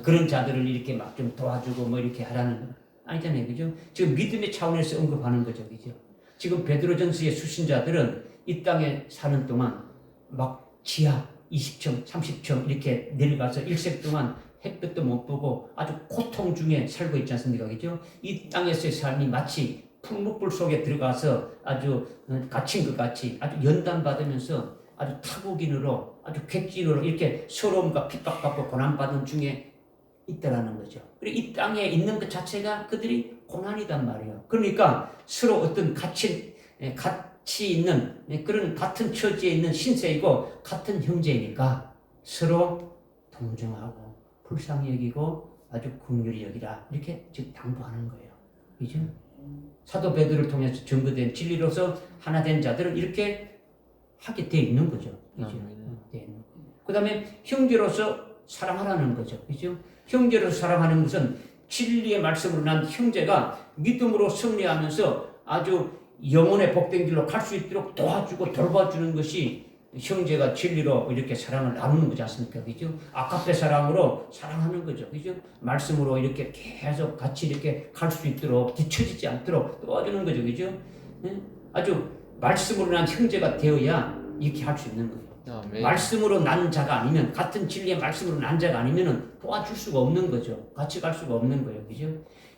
그런 자들을 이렇게 막 좀 도와주고 뭐 이렇게 하라는 거 아니잖아요, 그죠? 지금 믿음의 차원에서 언급하는 거죠, 그죠? 지금 베드로전서의 수신자들은 이 땅에 사는 동안 막 지하 20층, 30층 이렇게 내려가서 일생 동안 햇볕도 못 보고 아주 고통 중에 살고 있지 않습니까? 그죠? 이 땅에서의 삶이 마치 풀무불 속에 들어가서 아주 갇힌 것 같이 아주 연단받으면서 아주 타국인으로 아주 객진으로 이렇게 서러움과 핍박받고 고난받은 중에 있다라는 거죠. 그리고 이 땅에 있는 것 자체가 그들이 고난이단 말이에요. 그러니까 서로 어떤 같이 있는 그런 같은 처지에 있는 신세이고 같은 형제이니까 서로 동정하고 불쌍히 여기고 아주 긍휼히 여기라 이렇게 지금 당부하는 거예요. 그죠? 사도 베드로를 통해서 증거된 진리로서 하나 된 자들은 이렇게 하게 돼 있는 거죠. 그죠? 그 다음에 형제로서 사랑하라는 거죠. 그죠? 형제로서 사랑하는 것은 진리의 말씀으로 난 형제가 믿음으로 승리하면서 아주 영혼의 복된 길로 갈 수 있도록 도와주고 돌봐주는 것이 형제가 진리로 이렇게 사랑을 나누는 거지 않습니까? 그죠? 아카페 사랑으로 사랑하는 거죠. 그죠? 말씀으로 이렇게 계속 같이 이렇게 갈 수 있도록 뒤처지지 않도록 도와주는 거죠. 그죠? 아주 말씀으로 난 형제가 되어야 이렇게 할 수 있는 거예요. 아멘. 말씀으로 난 자가 아니면 같은 진리의 말씀으로 난 자가 아니면은 도와줄 수가 없는 거죠. 같이 갈 수가 없는 거예요. 그죠?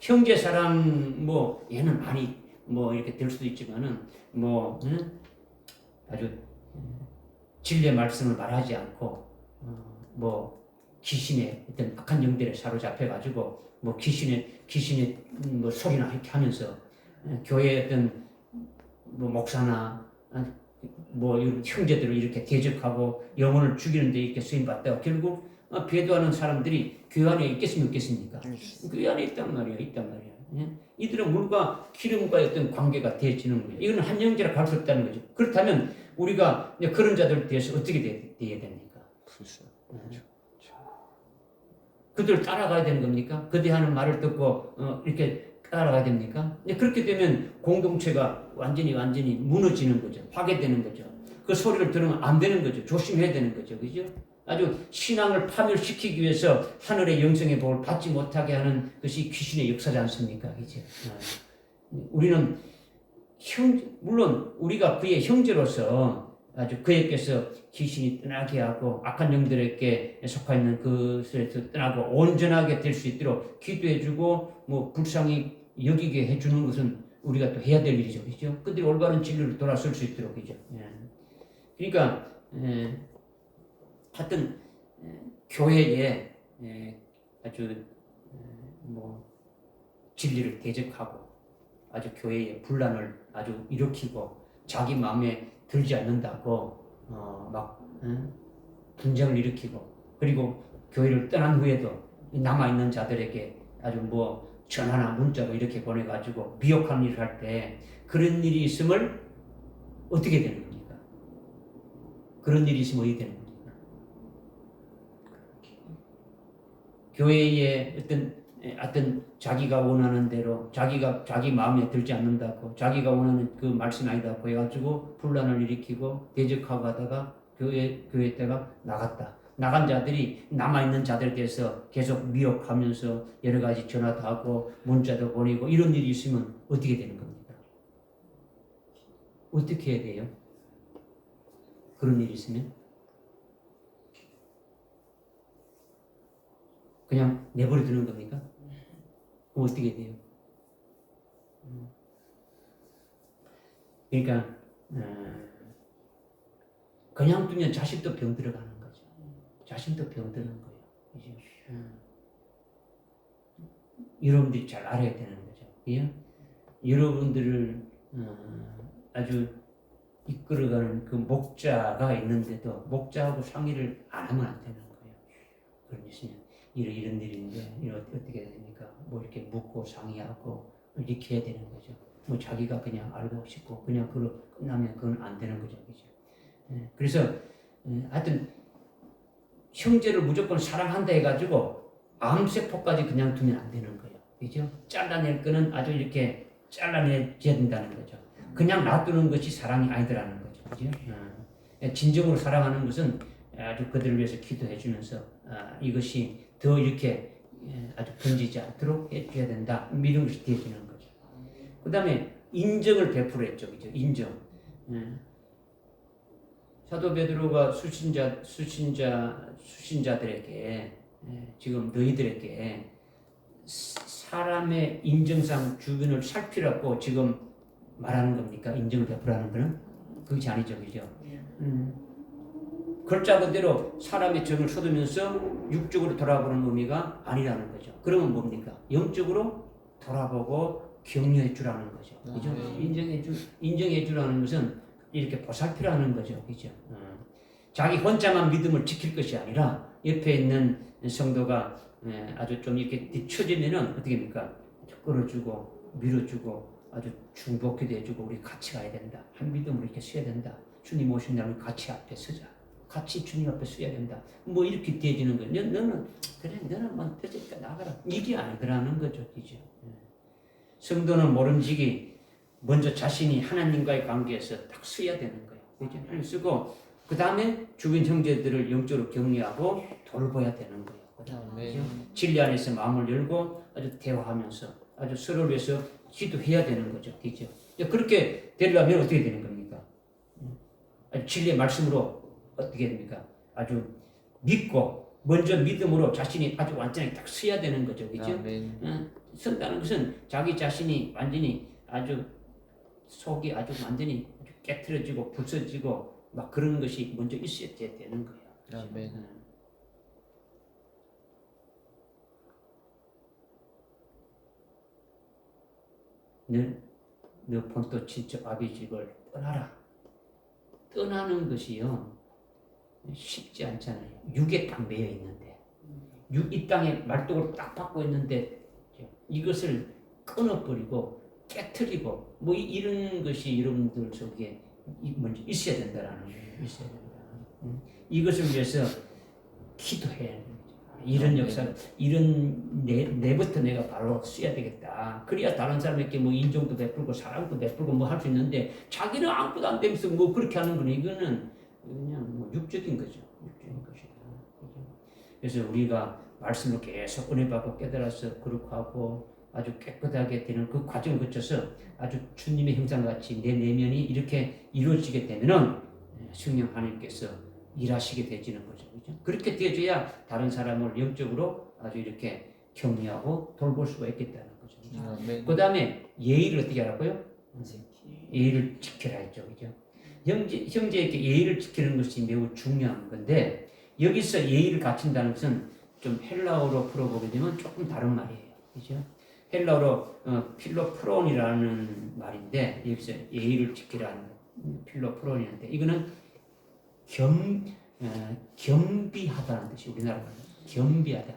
형제 사람 뭐 얘는 많이 뭐 이렇게 될 수도 있지만은 뭐 아주 진리의 말씀을 말하지 않고 뭐 귀신의 어떤 악한 영들에 사로잡혀 가지고 뭐 귀신의 뭐 소리나 이렇게 하면서 교회 어떤 뭐 목사나 뭐 이런 형제들을 이렇게 대적하고 영혼을 죽이는데 이렇게 쓰임 받다가 결국 배도하는 사람들이 교회 안에 있겠습니까? 없겠습니까? 교회 안에 있단 말이에요. 있단 말이에요. 예? 이들은 물과 기름과의 어떤 관계가 되어지는 거예요. 이거는 한 형제라 갈 수 없다는 거죠. 그렇다면 우리가 이제 그런 자들 대해서 어떻게 돼야 됩니까? 불쌍. 그들 따라가야 되는 겁니까? 그들이 하는 말을 듣고 이렇게 따라가야 됩니까? 그렇게 되면 공동체가 완전히 무너지는 거죠. 파괴되는 거죠. 그 소리를 들으면 안 되는 거죠. 조심해야 되는 거죠. 그죠? 아주 신앙을 파멸시키기 위해서 하늘의 영생의 복을 받지 못하게 하는 것이 귀신의 역사지 않습니까? 그죠? 우리는 물론 우리가 그의 형제로서 아주 그에게서 귀신이 떠나게 하고 악한 영들에게 속하 있는 그것에서 떠나고 온전하게 될 수 있도록 기도해주고 뭐 불쌍히 여기게 해주는 것은 우리가 또 해야 될 일이죠, 그렇죠? 그들이 올바른 진리로 돌아설 수 있도록, 그죠? 그러니까 하여튼 교회에 아주 뭐 진리를 대적하고 아주 교회의 분란을 아주 일으키고 자기 마음에 들지 않는다고 분쟁을 일으키고 그리고 교회를 떠난 후에도 남아 있는 자들에게 아주 뭐 전화나 문자로 이렇게 보내가지고 미혹하는 일을 할 때 그런 일이 있음을 어떻게 되는 겁니까? 그런 일이 있으면 어떻게 되는 겁니까? 교회의 어떤 자기가 원하는 대로 자기 마음에 들지 않는다고 자기가 원하는 그 말씀이 아니다고 해가지고 분란을 일으키고 대적하고 하다가 교회에다가 나간 자들이 남아있는 자들에 대해서 계속 미혹하면서 여러 가지 전화도 하고 문자도 보내고 이런 일이 있으면 어떻게 되는 겁니까? 어떻게 해야 돼요? 그런 일이 있으면 그냥 내버려 두는 겁니까? 그럼 어떻게 돼요? 그러니까 그냥 두면 자식도 병 들어가는 거죠. 자신도 병 드는 거예요. 그죠? 여러분들이 잘 알아야 되는 거죠. 예? 여러분들을 아주 이끌어가는 그 목자가 있는데도 목자하고 상의를 안 하면 안 되는 거예요. 그런 있으면 이런 일인데 이거 어떻게 해야 됩니까? 뭐 이렇게 묻고 상의하고 이렇게 해야 되는 거죠. 뭐 자기가 그냥 알고 싶고 그냥 그로 끝나면 그건 안 되는 거죠. 그죠? 그래서 하여튼 형제를 무조건 사랑한다 해가지고 암세포까지 그냥 두면 안 되는 거예요. 그죠? 잘라낼 거는 아주 이렇게 잘라내야 된다는 거죠. 그냥 놔두는 것이 사랑이 아니더라는 거죠. 그죠? 진정으로 사랑하는 것은 아주 그들을 위해서 기도해 주면서 이것이 더 이렇게 아주 번지지 않도록 해줘야 된다. 이런 것이 되어지는 거죠. 그 다음에 인정을 베풀었죠. 그죠? 인정. 사도 베드로가 수신자들에게 지금 너희들에게 사람의 인정상 주변을 살피라고 지금 말하는 겁니까? 인정을 베풀라는 거는? 그것이 아니죠. 그죠? 글자 그대로 사람의 정을 쏟으면서 육적으로 돌아보는 의미가 아니라는 거죠. 그러면 뭡니까? 영적으로 돌아보고 격려해 주라는 거죠. 그죠? 인정해 주라는 것은 이렇게 보살피라는 거죠. 그죠? 자기 혼자만 믿음을 지킬 것이 아니라 옆에 있는 성도가 아주 좀 이렇게 뒤처지면은 어떻게 합니까? 끌어주고 밀어주고 아주 중복기도 해주고 우리 같이 가야 된다. 한 믿음으로 이렇게 서야 된다. 주님 오신 날은 같이 앞에 서자. 같이 주님 앞에 서야 된다. 뭐 이렇게 되어지는 거예요. 너는 뭐 되니까 나가라. 이게 아니더라는 거죠. 그죠? 성도는 모름지기 먼저 자신이 하나님과의 관계에서 딱 서야 되는 거예요. 그죠? 쓰고 그 다음에 주변 형제들을 영적으로 격려하고 돌봐야 되는 거예요. 그죠? 진리 안에서 마음을 열고 아주 대화하면서 아주 서로를 위해서 기도해야 되는 거죠. 그죠? 그렇게 되려면 어떻게 되는 겁니까? 아주 진리의 말씀으로 어떻게 됩니까? 아주 믿고 먼저 믿음으로 자신이 아주 완전히 딱 서야 되는 거죠, 그죠? 아멘. 선다는 것은 자기 자신이 완전히 아주 속이 아주 완전히 깨트려지고 부서지고 막 그런 것이 먼저 있어야 되는 거예요. 그죠? 아멘. 너 본토 친척 아비집을 떠나라. 떠나는 것이요 쉽지 않잖아요. 육에 딱 매여 있는데 이 땅에 말뚝을 딱 받고 있는데 이것을 끊어버리고 깨트리고 뭐 이런 것이 여러분들 속에 먼저 있어야 된다라는 거예요. 있어야 된다. 이것을 위해서 기도해야 돼요. 이런 역사, 이런 내부터 내가 바로 써야 되겠다. 그래야 다른 사람에게 뭐 인정도 베풀고 사랑도 베풀고 뭐 할 수 있는데 자기는 아무것도 안 되면서 뭐 그렇게 하는 거는 이거는 그냥 뭐 육적인 거죠. 육적인 것이다. 그래서 우리가 말씀을 계속 은혜 받고 깨달아서 거룩하고 아주 깨끗하게 되는 그 과정을 거쳐서 아주 주님의 형상같이 내 내면이 이렇게 이루어지게 되면은 성령 하나님께서 일하시게 되지는 거죠. 그렇죠? 그렇게 되어져야 다른 사람을 영적으로 아주 이렇게 격려하고 돌볼 수가 있겠다는 거죠. 그 다음에 예의를 어떻게 하라고요? 예의를 지켜라 했죠. 그죠? 형제에게 예의를 지키는 것이 매우 중요한 건데 여기서 예의를 갖춘다는 것은 좀 헬라어로 풀어보게 되면 조금 다른 말이에요. 그죠? 헬라어로 필로프론이라는 말인데 여기서 예의를 지키라는 필로프론이는데 이거는 겸비하다는 뜻이 우리나라 말로 겸비하다.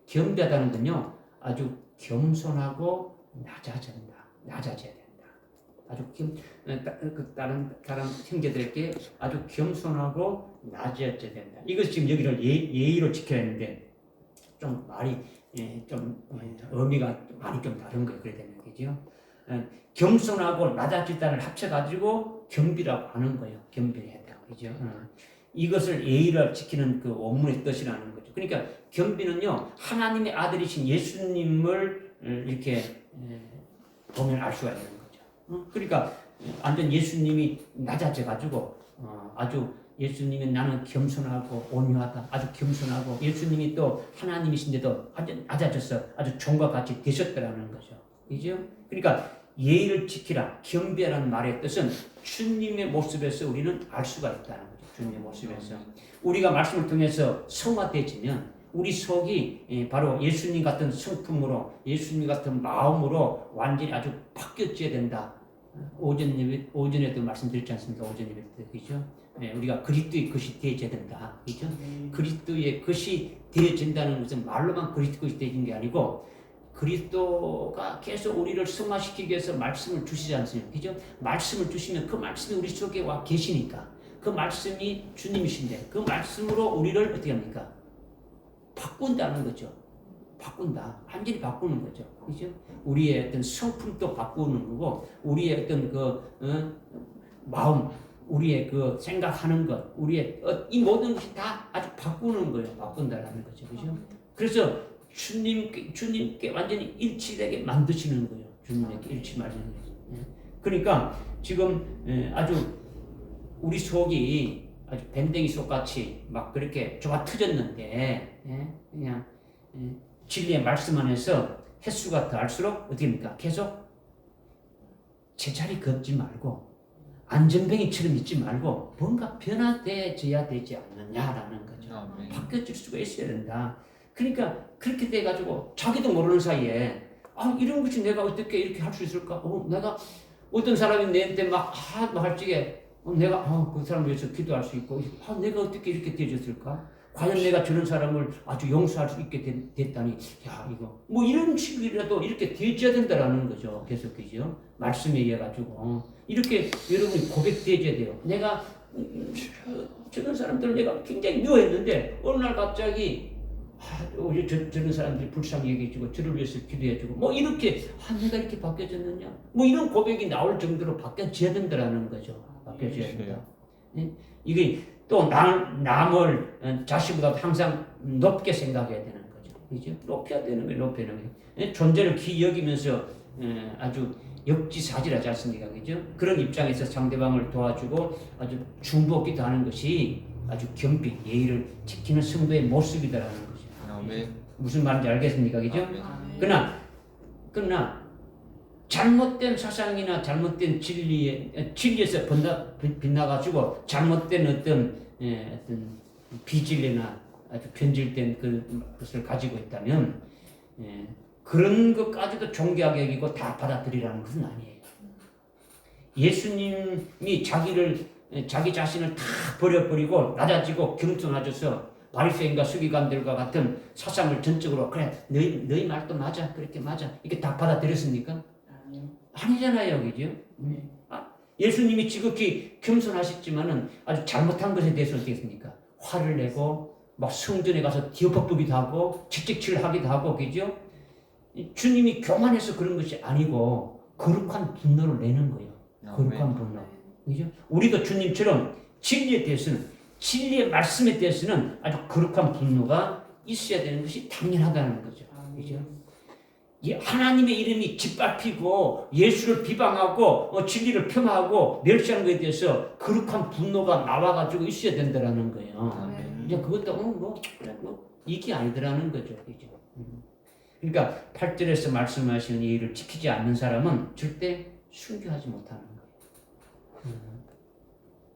겸비하다는 건요 아주 겸손하고 낮아져야 된다. 아주 다른 형제들에게 아주 겸손하고 낮아져야 된다. 이것 지금 여기를 예의로 지켜야 하는데 좀 말이 좀 의미가 많이 좀 다른 거예요. 그래 되면 그죠? 겸손하고 낮아지다를 합쳐가지고 겸비라고 하는 거예요. 겸비해야 돼요. 그죠? 이것을 예의를 지키는 그 원문의 뜻이라는 거죠. 그러니까 겸비는요 하나님의 아들이신 예수님을 이렇게 보면 알 수가 있는 거죠. 그러니까 완전 예수님이 낮아져가지고 아주 예수님이 나는 겸손하고 온유하다. 아주 겸손하고 예수님이 또 하나님이신데도 아주 낮아져서 아주 종과 같이 되셨다라는 거죠. 그죠? 그러니까 예의를 지키라, 겸비하라는 말의 뜻은 주님의 모습에서 우리는 알 수가 있다는 거죠. 주님의 모습에서. 우리가 말씀을 통해서 성화되어지면 우리 속이 바로 예수님 같은 성품으로 예수님 같은 마음으로 완전히 아주 바뀌어져야 된다. 오전에도 말씀드렸지 않습니까? 오전 예배 때 그죠? 우리가 그리스도의 것이 되어져야 된다. 그죠? 그리스도의 것이 되어진다는 것은 말로만 그리스도 것이 되어진 게 아니고 그리스도가 계속 우리를 성화시키기 위해서 말씀을 주시지 않습니까? 그죠? 말씀을 주시면 그 말씀이 우리 속에 와 계시니까 그 말씀이 주님이신데 그 말씀으로 우리를 어떻게 합니까? 바꾼다는 거죠. 바꾼다. 완전히 바꾸는 거죠. 그죠? 우리의 어떤 성품도 바꾸는 거고, 우리의 어떤 마음, 우리의 그 생각하는 것, 우리의 이 모든 것이 다 아주 바꾸는 거예요. 바꾼다라는 거죠. 그죠? 그래서 주님께 완전히 일치되게 만드시는 거예요. 주님에게 일치 만드는 거예요. 그러니까 지금 아주 우리 속이 아주 밴댕이 속같이 막 그렇게 좁아 터졌는데, 그냥 진리의 말씀 안에서 횟수가 더할수록 어떻게 합니까? 계속 제자리 걷지 말고 안전뱅이처럼 있지 말고 뭔가 변화되어야 되지 않느냐라는 거죠. 바뀌어질 수가 있어야 된다. 그러니까 그렇게 돼가지고 자기도 모르는 사이에 이런 것이 내가 어떻게 이렇게 할 수 있을까? 내가 어떤 사람이 내한테 막 할 적에 내가 그 사람을 위해서 기도할 수 있고 내가 어떻게 이렇게 되어졌을까? 과연 내가 저런 사람을 아주 용서할 수 있게 됐다니 이거 뭐 이런 식이라도 이렇게 되어져야 된다라는 거죠. 계속 그죠? 말씀에 의해 가지고 이렇게 여러분이 고백되어져야 돼요. 내가 저런 사람들을 내가 굉장히 미워했는데 어느 날 갑자기 저런 사람들이 불쌍히 여겨주고 저를 위해서 기도해주고 뭐 이렇게 내가 이렇게 바뀌어졌느냐 뭐 이런 고백이 나올 정도로 바뀌어져야 된다라는 거죠. 바뀌어져야 된다. 이게 또 남을 자신보다 항상 높게 생각해야 되는 거죠. 그죠? 높여야 되는 거예요. 높여야 되는 거예요. 존재를 귀히 여기면서 아주 역지사지하지 않습니까? 그죠? 그런 입장에서 상대방을 도와주고 아주 중보기도 하는 것이 아주 겸비, 예의를 지키는 성도의 모습이다라는 거죠. 아멘. 무슨 말인지 알겠습니까? 그죠? 아멘. 그러나 잘못된 사상이나 잘못된 진리에서 빗나가지고 잘못된 어떤 비진리나 아주 변질된 그것을 가지고 있다면 그런 것까지도 존귀하게 여기고 다 받아들이라는 것은 아니에요. 예수님이 자기 자신을 다 버려버리고 낮아지고 겸손해져서 바리새인과 서기관들과 같은 사상을 전적으로 그래 너희 말도 맞아 그렇게 맞아 이렇게 다 받아들였습니까? 아니잖아요, 그죠? 예수님이 지극히 겸손하셨지만은 아주 잘못한 것에 대해서 어떻게 했습니까? 화를 내고 막 성전에 가서 뒤엎어보기도 하고 채찍질을 하기도 하고, 그죠? 주님이 교만해서 그런 것이 아니고 거룩한 분노를 내는 거예요. 거룩한 분노, 그죠? 우리도 주님처럼 진리에 대해서는 진리의 말씀에 대해서는 아주 거룩한 분노가 있어야 되는 것이 당연하다는 거죠, 그죠? 하나님의 이름이 짓밟히고 예수를 비방하고 진리를 폄하하고 멸시하는 것에 대해서 거룩한 분노가 나와가지고 있어야 된다는 거예요. 이제 그것도 이게 아니더라는 거죠. 그죠? 그러니까 8절에서 말씀하시는 예의를 지키지 않는 사람은 절대 순교하지 못하는 거예요.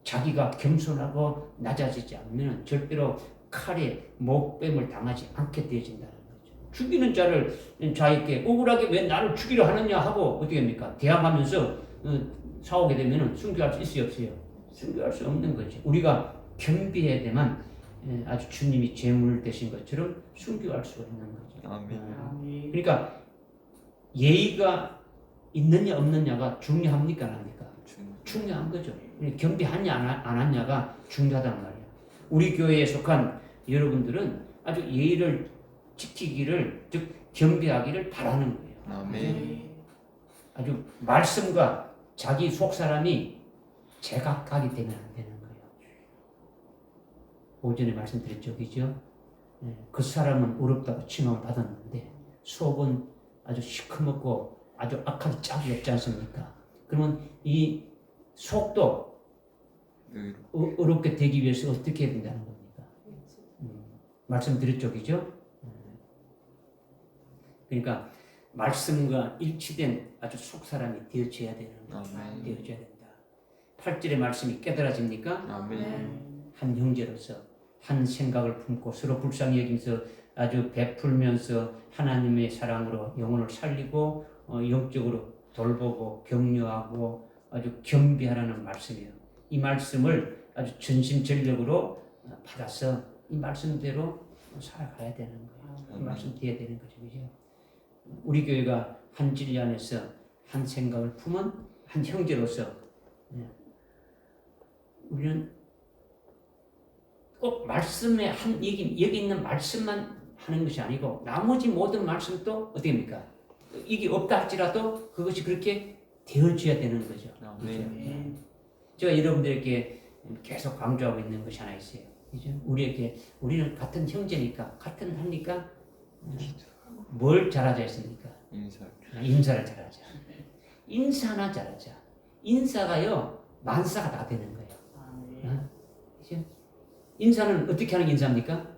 자기가 겸손하고 낮아지지 않으면 절대로 칼에 목뱀을 당하지 않게 되어진다는 거죠. 죽이는 자에게 억울하게 왜 나를 죽이려 하느냐 하고 어떻게 합니까? 대항하면서 싸우게 되면 순교할 수 있어요, 없어요? 순교할 수 없는 거죠. 우리가 겸비해야 되만 아주 주님이 제물 되신 것처럼 순교할 수가 있는 거죠. 아멘. 그러니까 예의가 있느냐 없느냐가 중요합니까, 안 합니까? 중요한 거죠. 겸비하냐 안 하냐가 중요하단 말이에요. 우리 교회에 속한 여러분들은 아주 예의를 지키기를, 즉 겸비하기를 바라는 거예요. 아멘. 아주 말씀과 자기 속 사람이 제각각이 되면 안 되는 거예요. 오전에 말씀드렸죠, 그죠? 그 사람은 어렵다고 칭함을 받았는데 속은 아주 시커멓고 아주 악하게 짝이 없지 않습니까? 그러면 이 속도 어렵게 되기 위해서 어떻게 해야 된다는 겁니까? 말씀드렸죠, 그죠? 그러니까 말씀과 일치된 아주 속 사람이 되어져야 되는 거예요. 되어져야 된다. 8절의 말씀이 깨달아집니까? 아멘. 한 형제로서 한 생각을 품고 서로 불쌍히 여기면서 아주 베풀면서 하나님의 사랑으로 영혼을 살리고 영적으로 돌보고 격려하고 아주 겸비하라는 말씀이에요. 이 말씀을 아주 전심전력으로 받아서 이 말씀대로 살아가야 되는 거예요. 이 말씀 돼야 되는 거죠, 그죠? 우리 교회가 한 진리 안에서 한 생각을 품은 한 형제로서 우리는 꼭 말씀에 여기 있는 말씀만 하는 것이 아니고 나머지 모든 말씀도 어떻게 합니까? 이게 없다 할지라도 그것이 그렇게 되어져야 되는 거죠. 아멘. 제가 여러분들에게 계속 강조하고 있는 것이 하나 있어요. 그죠? 우리는 같은 형제니까, 같은 하니까 뭘 잘하자 했습니까? 인사를 잘하자. 인사나 잘하자. 인사가요, 만사가 다 되는 거예요. 그죠? 인사는 어떻게 하는 인사입니까?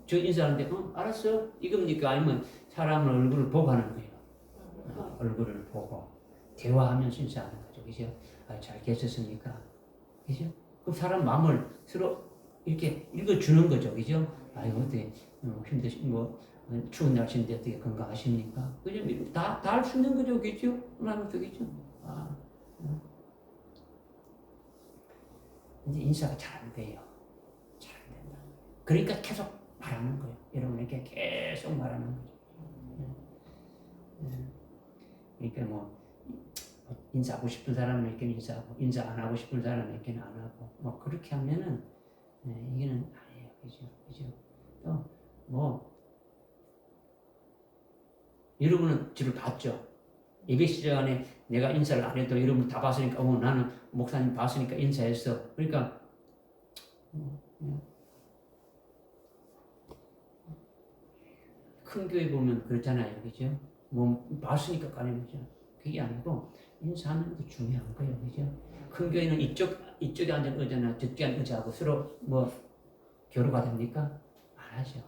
저 인사하는데, 알았어. 이겁니까? 아니면 사람을 얼굴을 보고 하는 거예요. 얼굴을 보고 대화하면서 인사하는 거죠. 그죠? 잘 계셨습니까? 그죠? 그럼 사람 마음을 서로 이렇게 읽어주는 거죠. 그죠? 어떻게 추운 날씨인데 어떻게 건강하십니까? 그죠? 다 할 수 있는 거죠. 그죠? 말하면 되겠죠? 이제 인사가 잘 안 돼요. 잘 안 된다. 그러니까 계속 말하는 거예요. 여러분에게 계속 말하는 거죠. 그러니까 인사하고 싶은 사람에게는 인사하고 인사 안 하고 싶은 사람에게는 안 하고 그렇게 하면은 이게는 아니에요. 그죠? 또 여러분은 저를 봤죠. 예배 시간에 내가 인사를 안 해도 여러분 다 봤으니까 나는 목사님 봤으니까 인사했어. 그러니까 큰 교회 보면 그렇잖아요. 그죠? 뭐 봤으니까 가는 거죠. 그게 아니고 인사하는 게 중요한 거예요, 그죠? 큰 교회는 이쪽에 앉은 의자나 저쪽에 앉은 의자하고 서로 뭐 교류가 됩니까? 안 하죠.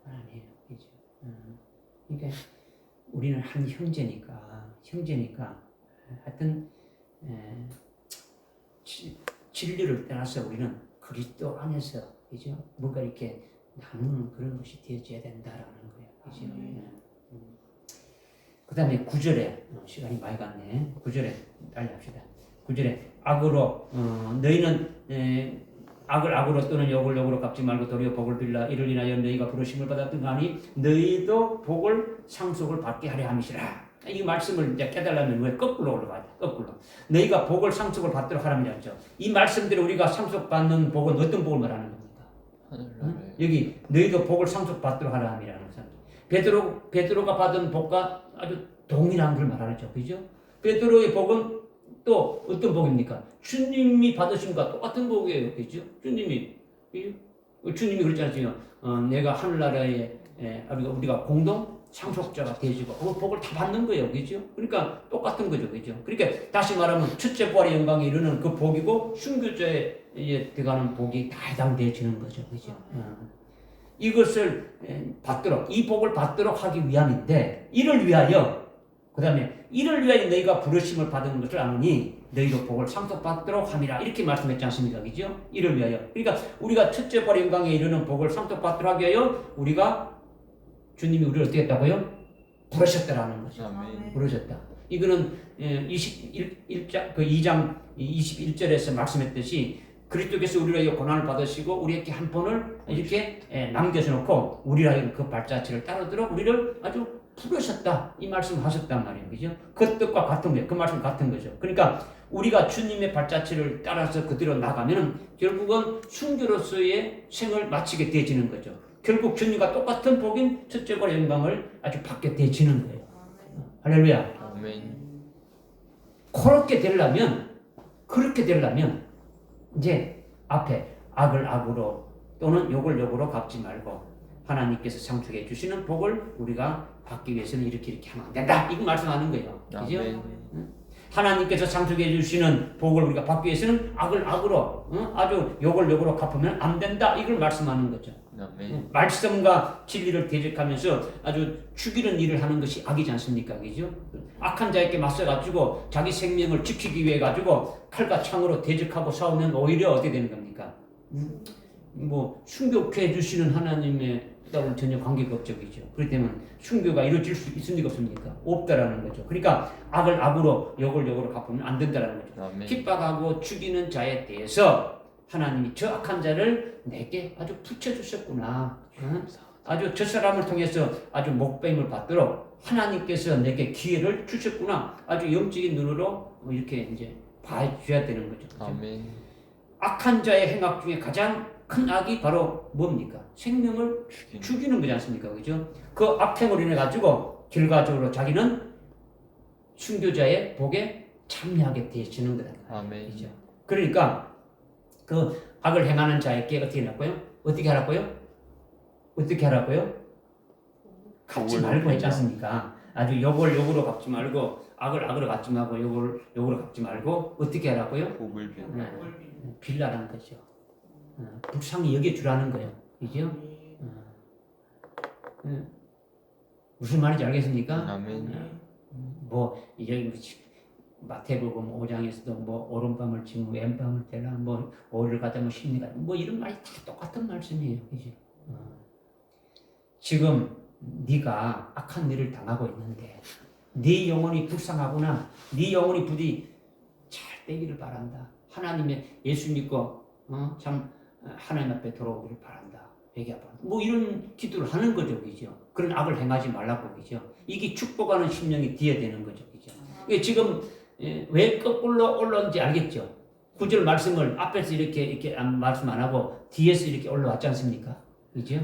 안 해요, 그죠? 그러니까 우리는 한 형제니까 하여튼 진리를 떠나서 우리는 그리스도 안에서 그죠? 뭔가 이렇게 나누는 그런 것이 되어져야 된다라는 거예요, 그죠? 그 다음에 9절에 시간이 많이 갔네. 9절에 빨리 합시다. 9절에 악으로 너희는 악을 악으로 또는 욕을 욕으로 갚지 말고 도리어 복을 빌라 이를 인하여 너희가 부르심을 받았던 가니 너희도 복을 상속을 받게 하려 함이시라. 이 말씀을 이제 깨달으면 왜 거꾸로 올라가야 돼? 거꾸로. 너희가 복을 상속을 받도록 하라면이죠. 이 말씀대로 우리가 상속받는 복은 어떤 복을 말하는 겁니까? 여기 너희도 복을 상속받도록 하라 함이라는 것은 베드로가 받은 복과 아주 동일한 걸 말하죠. 그죠? 베드로의 복은 또 어떤 복입니까? 주님이 받으신 것과 똑같은 복이에요. 그죠? 주님이 그렇지 않습니까? 내가 하늘나라에 우리가 공동 상속자가 되어지고 그 복을 다 받는 거예요. 그죠? 그러니까 똑같은 거죠. 그죠? 그러니까 다시 말하면 첫째 부활의 영광에 이르는 그 복이고 순교자에 들어가는 복이 다 해당되어지는 거죠. 그죠? 이것을 받도록 이 복을 받도록 하기 위함인데 이를 위하여 너희가 부르심을 받은 것을 아느니 너희도 복을 상속받도록 함이라 이렇게 말씀했지 않습니까? 그죠? 이를 위하여 그러니까 우리가 첫째 부활의 영광에 이르는 복을 상속받도록 하기 위하여 우리가 주님이 우리를 어떻게 했다고요? 부르셨다라는 거죠. 아멘. 부르셨다. 이거는 2장 21절에서 말씀했듯이 그리스도께서 우리를 위하여 고난을 받으시고 우리에게 한 번을 이렇게 남겨놓고 우리라 그 발자취를 따르도록 우리를 아주 부르셨다 이 말씀을 하셨단 말이에요. 그죠? 그 뜻과 같은 거예요. 그 말씀 같은 거죠. 그러니까 우리가 주님의 발자취를 따라서 그대로 나가면 결국은 순교로서의 생을 마치게 되어지는 거죠. 결국 주님과 똑같은 복인 첫째 부활의 영광을 아주 받게 되어지는 거예요. 할렐루야. 아멘. 그렇게 되려면 이제 앞에 악을 악으로 또는 욕을 욕으로 갚지 말고 하나님께서 상속해 주시는 복을 우리가 받기 위해서는 이렇게 하면 안 된다. 이거 말씀하는 거예요. 그죠? 하나님께서 상속해 주시는 복을 우리가 받기 위해서는 악을 악으로 아주 욕을 욕으로 갚으면 안 된다. 이걸 말씀하는 거죠. 말씀과 진리를 대적하면서 아주 죽이는 일을 하는 것이 악이지 않습니까? 그죠? 악한 자에게 맞서가지고 자기 생명을 지키기 위해 가지고 칼과 창으로 대적하고 싸우면 오히려 어떻게 되는 겁니까? 뭐 순교해 주시는 하나님의 따로 전혀 관계가 없죠. 그죠? 그렇기 때문에 순교가 이루어질 수 있습니까? 없습니까? 없다라는 거죠. 그러니까 악을 악으로 욕을 욕으로 갚으면 안 된다라는 거죠. 핍박하고 죽이는 자에 대해서 하나님이 저 악한 자를 내게 아주 붙여주셨구나. 아주 저 사람을 통해서 아주 목배임을 받도록 하나님께서 내게 기회를 주셨구나. 아주 영적인 눈으로 이렇게 이제 봐줘야 되는 거죠. 아멘. 악한 자의 행악 중에 가장 큰 악이 바로 뭡니까? 생명을 죽이는 거지 않습니까? 그죠? 그 악행으로 인해 가지고 결과적으로 자기는 순교자의 복에 참여하게 되어지는 거다. 아멘. 그죠? 그러니까 그 악을 행하는 자에게 어떻게 하라고요? 어떻게 하라고요? 갚지 말고 했지 않습니까? 아주 욕을 욕으로 갚지 말고 악을 악으로 갚지 말고 욕을 욕으로 갚지 말고 어떻게 하라고요? 복을 빌. 빌라라는 거죠. 불쌍히 여겨주라는 거예요. 그죠? 무슨 말인지 알겠습니까? 아멘. 뭐 이제 마태복음 5장에서도 뭐 오른밤을 치면 왼밤을 대라 뭐 오리를 갖다 뭐 심리가 뭐 이런 말이 다 똑같은 말씀이에요. 그죠? 지금 네가 악한 일을 당하고 있는데 네 영혼이 불쌍하구나. 네 영혼이 부디 잘 되기를 바란다. 하나님의 예수 믿고 참 하나님 앞에 돌아오기를 바란다. 회개하 바란다. 뭐 이런 기도를 하는 거죠. 그죠? 그런 악을 행하지 말라고. 그죠? 이게 축복하는 심령이 되어야 되는 거죠. 그죠? 지금 왜 거꾸로 올라온지 알겠죠? 9절 말씀을 앞에서 이렇게 말씀 안 하고 뒤에서 이렇게 올라왔지 않습니까? 그죠?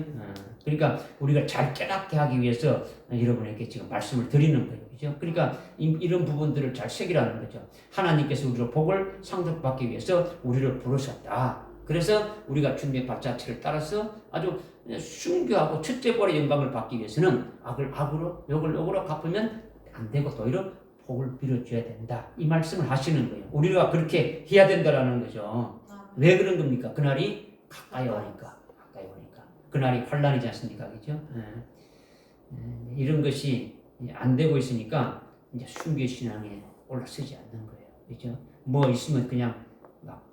그러니까 우리가 잘 깨닫게 하기 위해서 여러분에게 지금 말씀을 드리는 거예요. 그죠? 그러니까 이런 부분들을 잘 새기라는 거죠. 하나님께서 우리로 복을 상속받기 위해서 우리를 부르셨다. 그래서 우리가 주님의 발자취를 따라서 아주 순교하고 첫째 부활의 영광을 받기 위해서는 악을 악으로 욕을 욕으로 갚으면 안 되고 오히려 복을 빌어줘야 된다. 이 말씀을 하시는 거예요. 우리가 그렇게 해야 된다라는 거죠. 왜 그런 겁니까? 그날이 가까이 오니까. 그날이 환란이지 않습니까? 그죠? 이런 것이 안 되고 있으니까 이제 순교 신앙에 올라서지 않는 거예요. 그죠? 뭐 있으면 그냥 막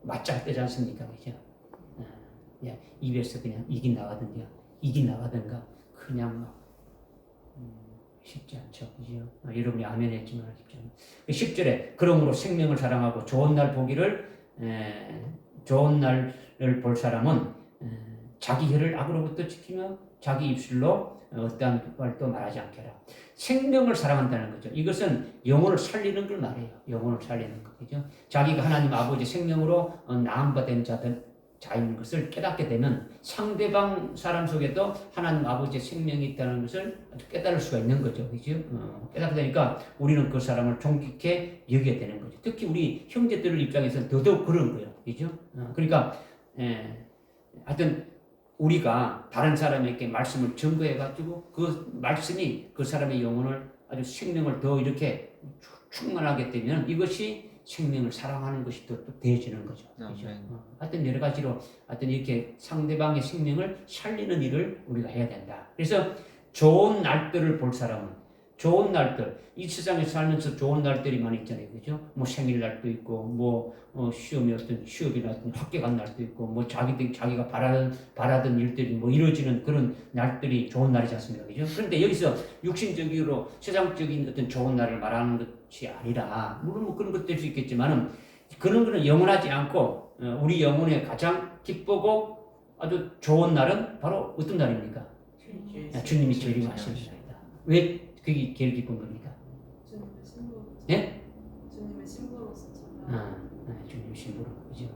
맞짱 뜨지 않습니까? 그죠? 입에서 그냥 이기 나가든가 그냥 막 쉽지 않죠. 그죠? 여러분이 아멘 했지만 쉽지 않아요. 10절에 그러므로 생명을 사랑하고 좋은 날 보기를 좋은 날을 볼 사람은 자기 혀를 악으로부터 지키며 자기 입술로 어떠한 말도 말하지 않게라. 생명을 사랑한다는 거죠. 이것은 영혼을 살리는 걸 말해요. 영혼을 살리는 거. 그죠? 자기가 하나님 아버지 생명으로 나음받은 자인 것을 깨닫게 되면 상대방 사람 속에도 하나님 아버지의 생명이 있다는 것을 깨달을 수가 있는 거죠. 그죠? 깨닫게 되니까 우리는 그 사람을 존귀케 여겨야 되는 거죠. 특히 우리 형제들 입장에서는 더더욱 그런 거예요. 그죠? 그러니까, 하여튼, 우리가 다른 사람에게 말씀을 증거해가지고 그 말씀이 그 사람의 영혼을 아주 생명을 더 이렇게 충만하게 되면 이것이 생명을 사랑하는 것이 또 되어지는 거죠. 그렇죠? 하여튼 여러 가지로 하여튼 이렇게 상대방의 생명을 살리는 일을 우리가 해야 된다. 그래서 좋은 날들을 볼 사람은 좋은 날들, 이 세상에 살면서 좋은 날들이 많이 있잖아요. 그죠? 뭐 생일날도 있고, 뭐, 시험이 어떤 취업이나 어떤 합격한 날도 있고, 뭐 자기가 바라던 일들이 뭐 이루어지는 그런 날들이 좋은 날이지 않습니까? 그죠? 그런데 여기서 육신적으로 세상적인 어떤 좋은 날을 말하는 것이 아니라, 물론 뭐 그런 것도 될 수 있겠지만은, 그런 거는 영원하지 않고, 우리 영혼에 가장 기쁘고 아주 좋은 날은 바로 어떤 날입니까? 주님이 재림하시는 날이다. 왜 그게 제일 기쁜 겁니까? 주님의 신부로. 예? 주님의 신부로서 찬양. 주님 신부로. 그죠?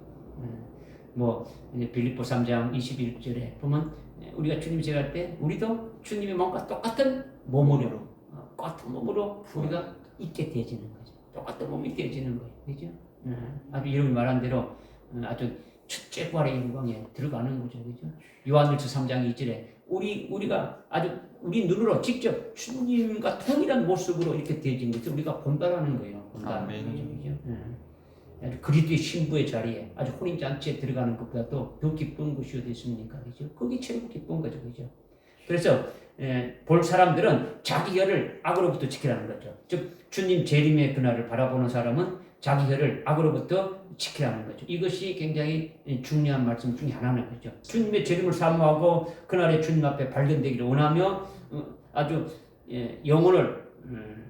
뭐 이제 빌립보 3장 21절에 보면 우리가 주님 제갈 때 우리도 주님의 몸과 똑같은 몸으로 우리가 있게 되어지는 거죠. 똑같은 몸이 되어지는 거예요. 그죠? 아주 여러분이 말한 대로 아주 첫째 부활의 영광에 들어가는 거죠. 그죠? 요한일서 3장 2절에 우리가 아주 우리 눈으로 직접 주님과 통일한 모습으로 이렇게 되어진 것을 우리가 본다라는 거예요. 본다라는 거죠. 아주 그리스도의 신부의 자리에 아주 혼인잔치에 들어가는 것보다도 더 기쁜 것이 어디 있습니까? 그죠? 그게 최고 기쁜 거죠. 그죠? 그래서 볼 사람들은 자기 혀를 악으로부터 지키라는 거죠. 즉 주님 재림의 그날을 바라보는 사람은 자기 혀를 악으로부터 지키라는 거죠. 이것이 굉장히 중요한 말씀 중에 하나는 거죠. 주님의 재림을 사모하고 그날에 주님 앞에 발견되기를 원하며 아주 영혼을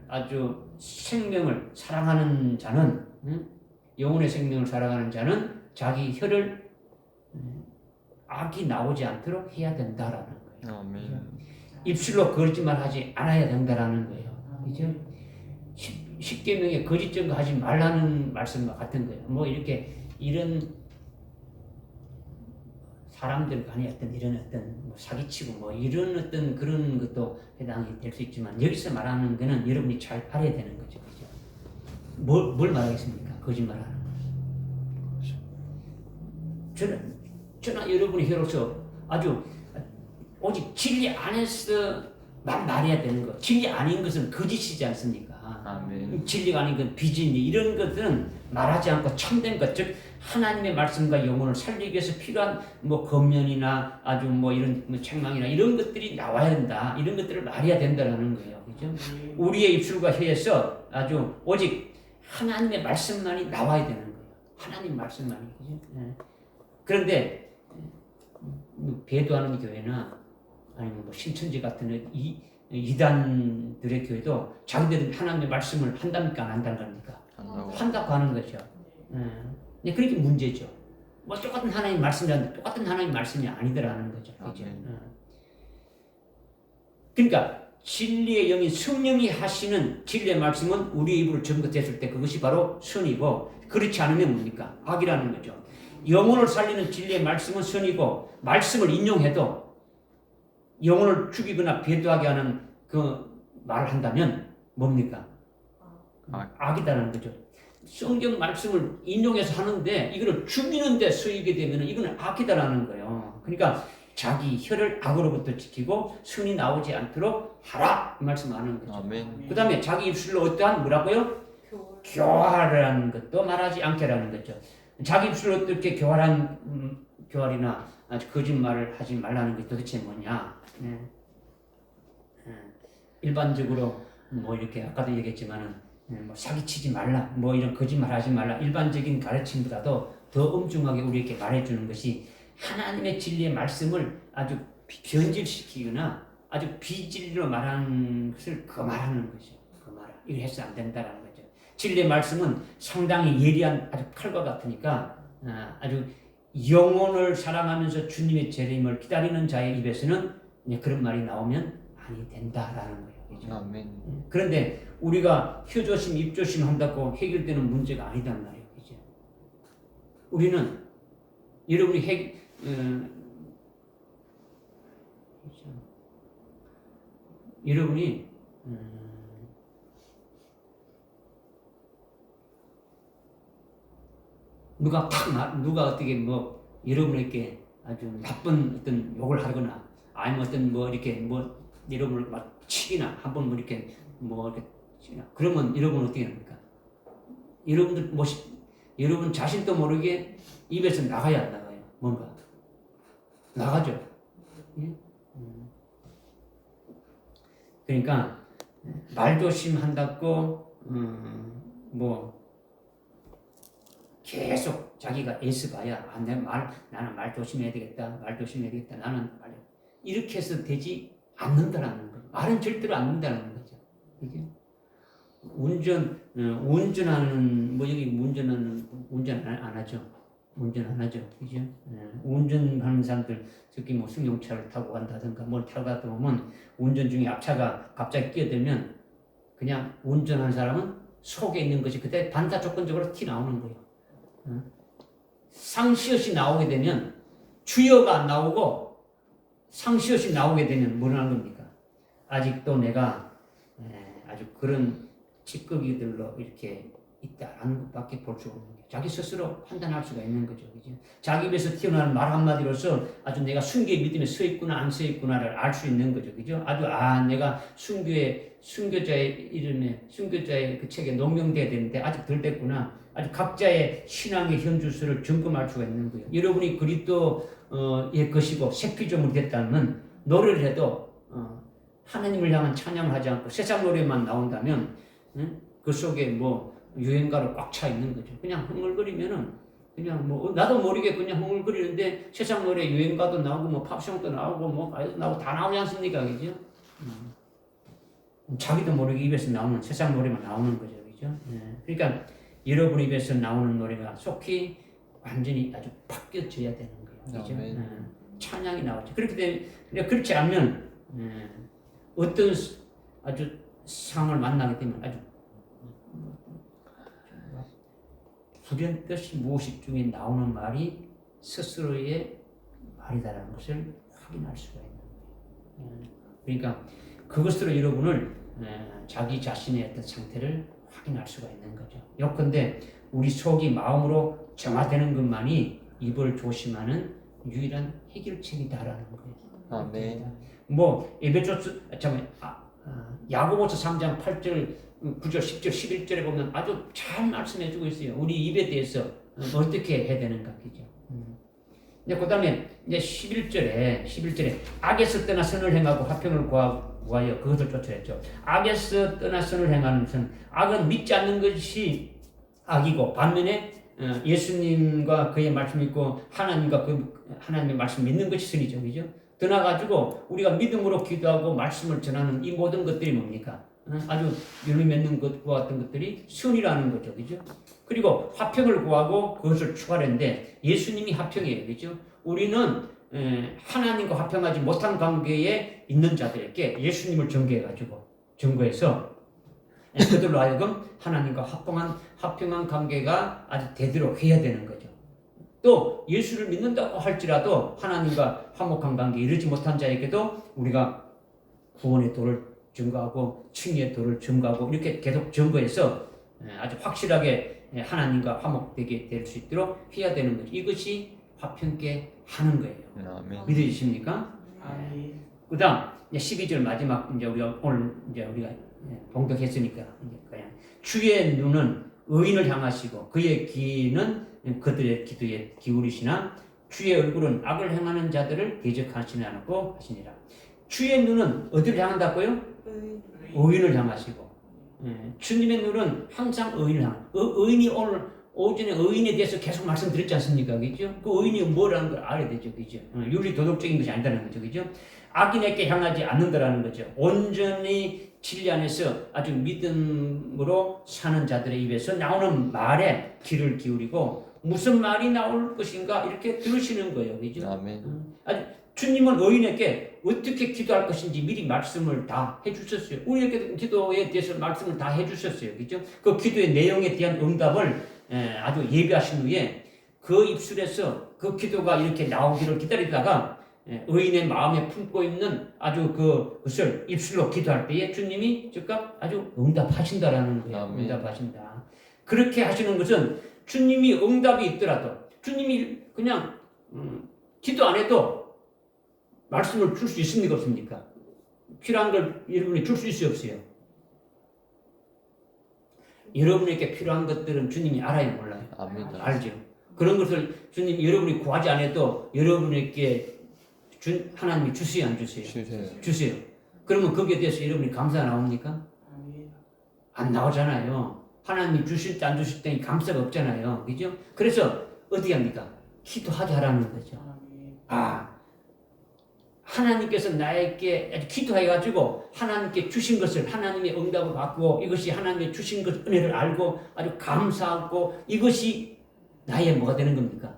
아주 생명을 사랑하는 자는 영혼의 생명을 사랑하는 자는 자기 혀를 악이 나오지 않도록 해야 된다라는 거예요. 아멘. 입술로 거짓말 하지 않아야 된다라는 거예요. 그죠? 십계명에 거짓 증거하지 말라는 말씀과 같은 거예요. 뭐 이렇게 이런 사람들 간에 어떤 이런 어떤 뭐 사기치고 뭐 이런 어떤 그런 것도 해당이 될 수 있지만 여기서 말하는 거는 여러분이 잘 알아야 되는 거죠. 그죠? 뭘 말하겠습니까? 거짓말하는 거. 저나 여러분의 혀로서 아주 오직 진리 안에서 말해야 되는 거. 진리 아닌 것은 거짓이지 않습니까? 아멘. 진리가 아닌 건 비진리 이런 것들은 말하지 않고 참된 것, 즉 하나님의 말씀과 영혼을 살리기 위해서 필요한 뭐 겉면이나 아주 뭐 이런 뭐 책망이나 이런 것들이 나와야 된다. 이런 것들을 말해야 된다라는 거예요. 그죠? 우리의 입술과 혀에서 아주 오직 하나님의 말씀만이 나와야 되는 거예요. 하나님 말씀만이. 그죠? 그런데 뭐 배도하는 교회나 아니면 뭐 신천지 같은 이단들의 교회도 자기들은 하나님의 말씀을 한답니까 안 한다는 겁니까? 한다고 하는 거죠. 네, 그렇게 문제죠. 뭐 똑같은 하나님 말씀이라는데 똑같은 하나님 말씀이 아니더라는 거죠. 그죠? 그러니까 진리의 영인 성령이 하시는 진리의 말씀은 우리의 입으로 증거됐을 때 그것이 바로 선이고 그렇지 않으면 뭡니까? 악이라는 거죠. 영혼을 살리는 진리의 말씀은 선이고 말씀을 인용해도 영혼을 죽이거나 배도하게 하는 그 말을 한다면 뭡니까? 악이다라는 거죠. 성경 말씀을 인용해서 하는데 이거를 죽이는 데 쓰이게 되면 이거는 악이다라는 거예요. 그러니까 자기 혀를 악으로부터 지키고 손이 나오지 않도록 하라 이 말씀하는 거죠. 아멘. 그 다음에 자기 입술로 어떠한 뭐라고요? 교월. 교활이라는 것도 말하지 않게라는 거죠. 자기 입술로 어떻게 교활이나 아주 거짓말을 하지 말라는 게 도대체 뭐냐? 일반적으로 뭐 이렇게 아까도 얘기했지만은 뭐 사기치지 말라, 뭐 이런 거짓말하지 말라 일반적인 가르침보다도 더 엄중하게 우리에게 말해주는 것이 하나님의 진리의 말씀을 아주 변질시키거나 아주 비진리로 말하는 것을 거말하는 거죠. 거말하. 이거 해서 안 된다라는 거죠. 진리의 말씀은 상당히 예리한 아주 칼과 같으니까 아주 영혼을 사랑하면서 주님의 재림을 기다리는 자의 입에서는 그런 말이 나오면 아니 된다라는 거예요. 그죠? 아멘. 그런데 우리가 혀조심, 입조심 한다고 해결되는 문제가 아니단 말이에요. 그죠? 우리는 여러분이 여러분이 누가 어떻게 뭐 여러분에게 아주 나쁜 어떤 욕을 하거나 아니면 어떤 뭐 이렇게 뭐 여러분을 막 치기나 한번 뭐 이렇게 치나 그러면 여러분 어떻게 합니까? 여러분 자신도 모르게 입에서 나가야 안 나가요? 뭔가 나가죠. 예? 그러니까 말조심한다고 뭐 계속 자기가 애써봐야 나는 말 조심해야 되겠다. 나는 이렇게 해서 되지 않는다라는 거예요. 말은 절대로 않는다는 거죠. 이게 운전하는 뭐 여기 운전 안 하죠. 그죠? 운전하는 사람들 특히 뭐 승용차를 타고 간다든가 뭘 타고 가다 보면 운전 중에 앞차가 갑자기 끼어들면 그냥 운전하는 사람은 속에 있는 것이 그때 반사조건적으로 티 나오는 거예요. 상시없이 나오게 되면 주여가 안 나오고 상시없이 나오게 되면 뭘 하는 겁니까? 아직도 내가 아주 그런 찌꺼기들로 이렇게 있다라는 것밖에 볼 수 없는 거예요. 자기 스스로 판단할 수가 있는 거죠. 그죠? 자기 입에서 튀어나오는 말 한마디로서 아주 내가 순교의 믿음에 서 있구나 안 서 있구나를 알 수 있는 거죠. 그죠? 아주 내가 순교자의 이름에 순교자의 그 책에 농명돼야 되는데 아직 덜 됐구나. 아주 각자의 신앙의 현주소를 점검할 수가 있는 거예요. 여러분이 그리스도의 것이고 새 피조물이 됐다면 노래를 해도 하나님을 향한 찬양을 하지 않고 세상 노래만 나온다면 그 속에 뭐 유행가로 꽉 차 있는 거죠. 그냥 흥얼거리면은 그냥 뭐 나도 모르게 그냥 흥얼거리는데 세상 노래 유행가도 나오고 뭐 팝송도 나오고 뭐 가요도 나오고 다 나오지 않습니까? 그죠? 자기도 모르게 입에서 나오는 세상 노래만 나오는 거죠. 그죠? 그러니까 여러분 입에서 나오는 노래가 속히 완전히 아주 바뀌어져야 되는 거예요. 그죠? 찬양이 나오죠. 그렇게 되면 그렇지 않으면 어떤 아주 상을 만나게 되면 아주 불현듯이 무의식 중에 나오는 말이 스스로의 말이다라는 것을 확인할 수가 있는 거예요. 그러니까 그것으로 여러분을 자기 자신의 어떤 상태를 확인할 수가 있는 거죠. 요컨대 우리 속이 마음으로 정화되는 것만이 입을 조심하는 유일한 해결책이다라는 거예요. 아멘. 뭐 야고보서 3장 8절, 9절, 10절, 11절에 보면 아주 잘 말씀해주고 있어요. 우리 입에 대해서 어떻게 해야 되는가, 그죠? 이제 그 다음에 이제 11절에 악에서 떠나 선을 행하고 화평을 구하여 그것을 쫓아냈죠. 악에서 떠나 선을 행하는 선, 악은 믿지 않는 것이 악이고 반면에 예수님과 그의 말씀 믿고 하나님과 하나님의 말씀 믿는 것이 선이죠, 그죠? 떠나가지고 우리가 믿음으로 기도하고 말씀을 전하는 이 모든 것들이 뭡니까? 아주 열매 맺는 것과 같은 것들이 선이라는 거죠, 그죠? 그리고 화평을 구하고 그것을 추구하는데 예수님이 화평이에요, 그죠? 우리는 하나님과 화평하지 못한 관계에 있는 자들에게 예수님을 증거해서 그들로 하여금 하나님과 화평한 관계가 아주 되도록 해야 되는 거죠. 또 예수를 믿는다고 할지라도 하나님과 화목한 관계에 이르지 못한 자에게도 우리가 구원의 도를 증거하고 칭의의 도를 증거하고 이렇게 계속 증거해서 아주 확실하게 하나님과 화목되게 될 수 있도록 해야 되는 거죠. 이것이 화평케 하는 거예요. 아멘. 믿어지십니까? 아멘. 그다음 12절 마지막 이제 우리가 오늘 이제 우리가 봉독했으니까 이제 그냥 주의 눈은 의인을 향하시고 그의 귀는 그들의 기도에 기울이시나 주의 얼굴은 악을 행하는 자들을 대적하시지 않고 하시니라. 주의 눈은 어디를 향한다고요? 의인을 향하시고 주님의 눈은 항상 의인을 향. 의인이 오늘 오전에 의인에 대해서 계속 말씀드렸지 않습니까? 그죠? 그 의인이 뭐라는 걸 알아야 되죠. 그죠? 윤리 도덕적인 것이 아니다는 거죠. 그죠? 악인에게 향하지 않는다라는 거죠. 온전히 진리 안에서 아주 믿음으로 사는 자들의 입에서 나오는 말에 귀를 기울이고 무슨 말이 나올 것인가 이렇게 들으시는 거예요. 그죠? 아멘. 주님은 의인에게 어떻게 기도할 것인지 미리 말씀을 다 해주셨어요. 우리에게 기도에 대해서 말씀을 다 해주셨어요. 그죠? 그 기도의 내용에 대한 응답을 아주 예비하신 후에 그 입술에서 그 기도가 이렇게 나오기를 기다리다가 의인의 마음에 품고 있는 아주 그것을 입술로 기도할 때에 주님이 즉각 아주 응답하신다라는 거예요. 아멘. 응답하신다. 그렇게 하시는 것은 주님이 응답이 있더라도 주님이 그냥 기도 안 해도 말씀을 줄 수 있습니까? 없습니까? 필요한 걸 여러분이 줄 수 있어요? 없어요? 여러분에게 필요한 것들은 주님이 알아요? 몰라요? 압니다. 알죠. 그런 것을 주님 여러분이 구하지 않아도 여러분에게 하나님이 주세요? 안 주세요? 주세요. 주세요. 그러면 거기에 대해서 여러분이 감사가 나옵니까? 아멘. 안 나오잖아요. 하나님이 주실 때 안 주실 때 감사가 없잖아요. 그죠? 그래서 어떻게 합니까? 기도하게 하라는 거죠. 아멘. 하나님께서 나에게 아주 기도해가지고 하나님께 주신 것을 하나님의 응답을 받고 이것이 하나님의 주신 것 은혜를 알고 아주 감사하고 이것이 나의 뭐가 되는 겁니까?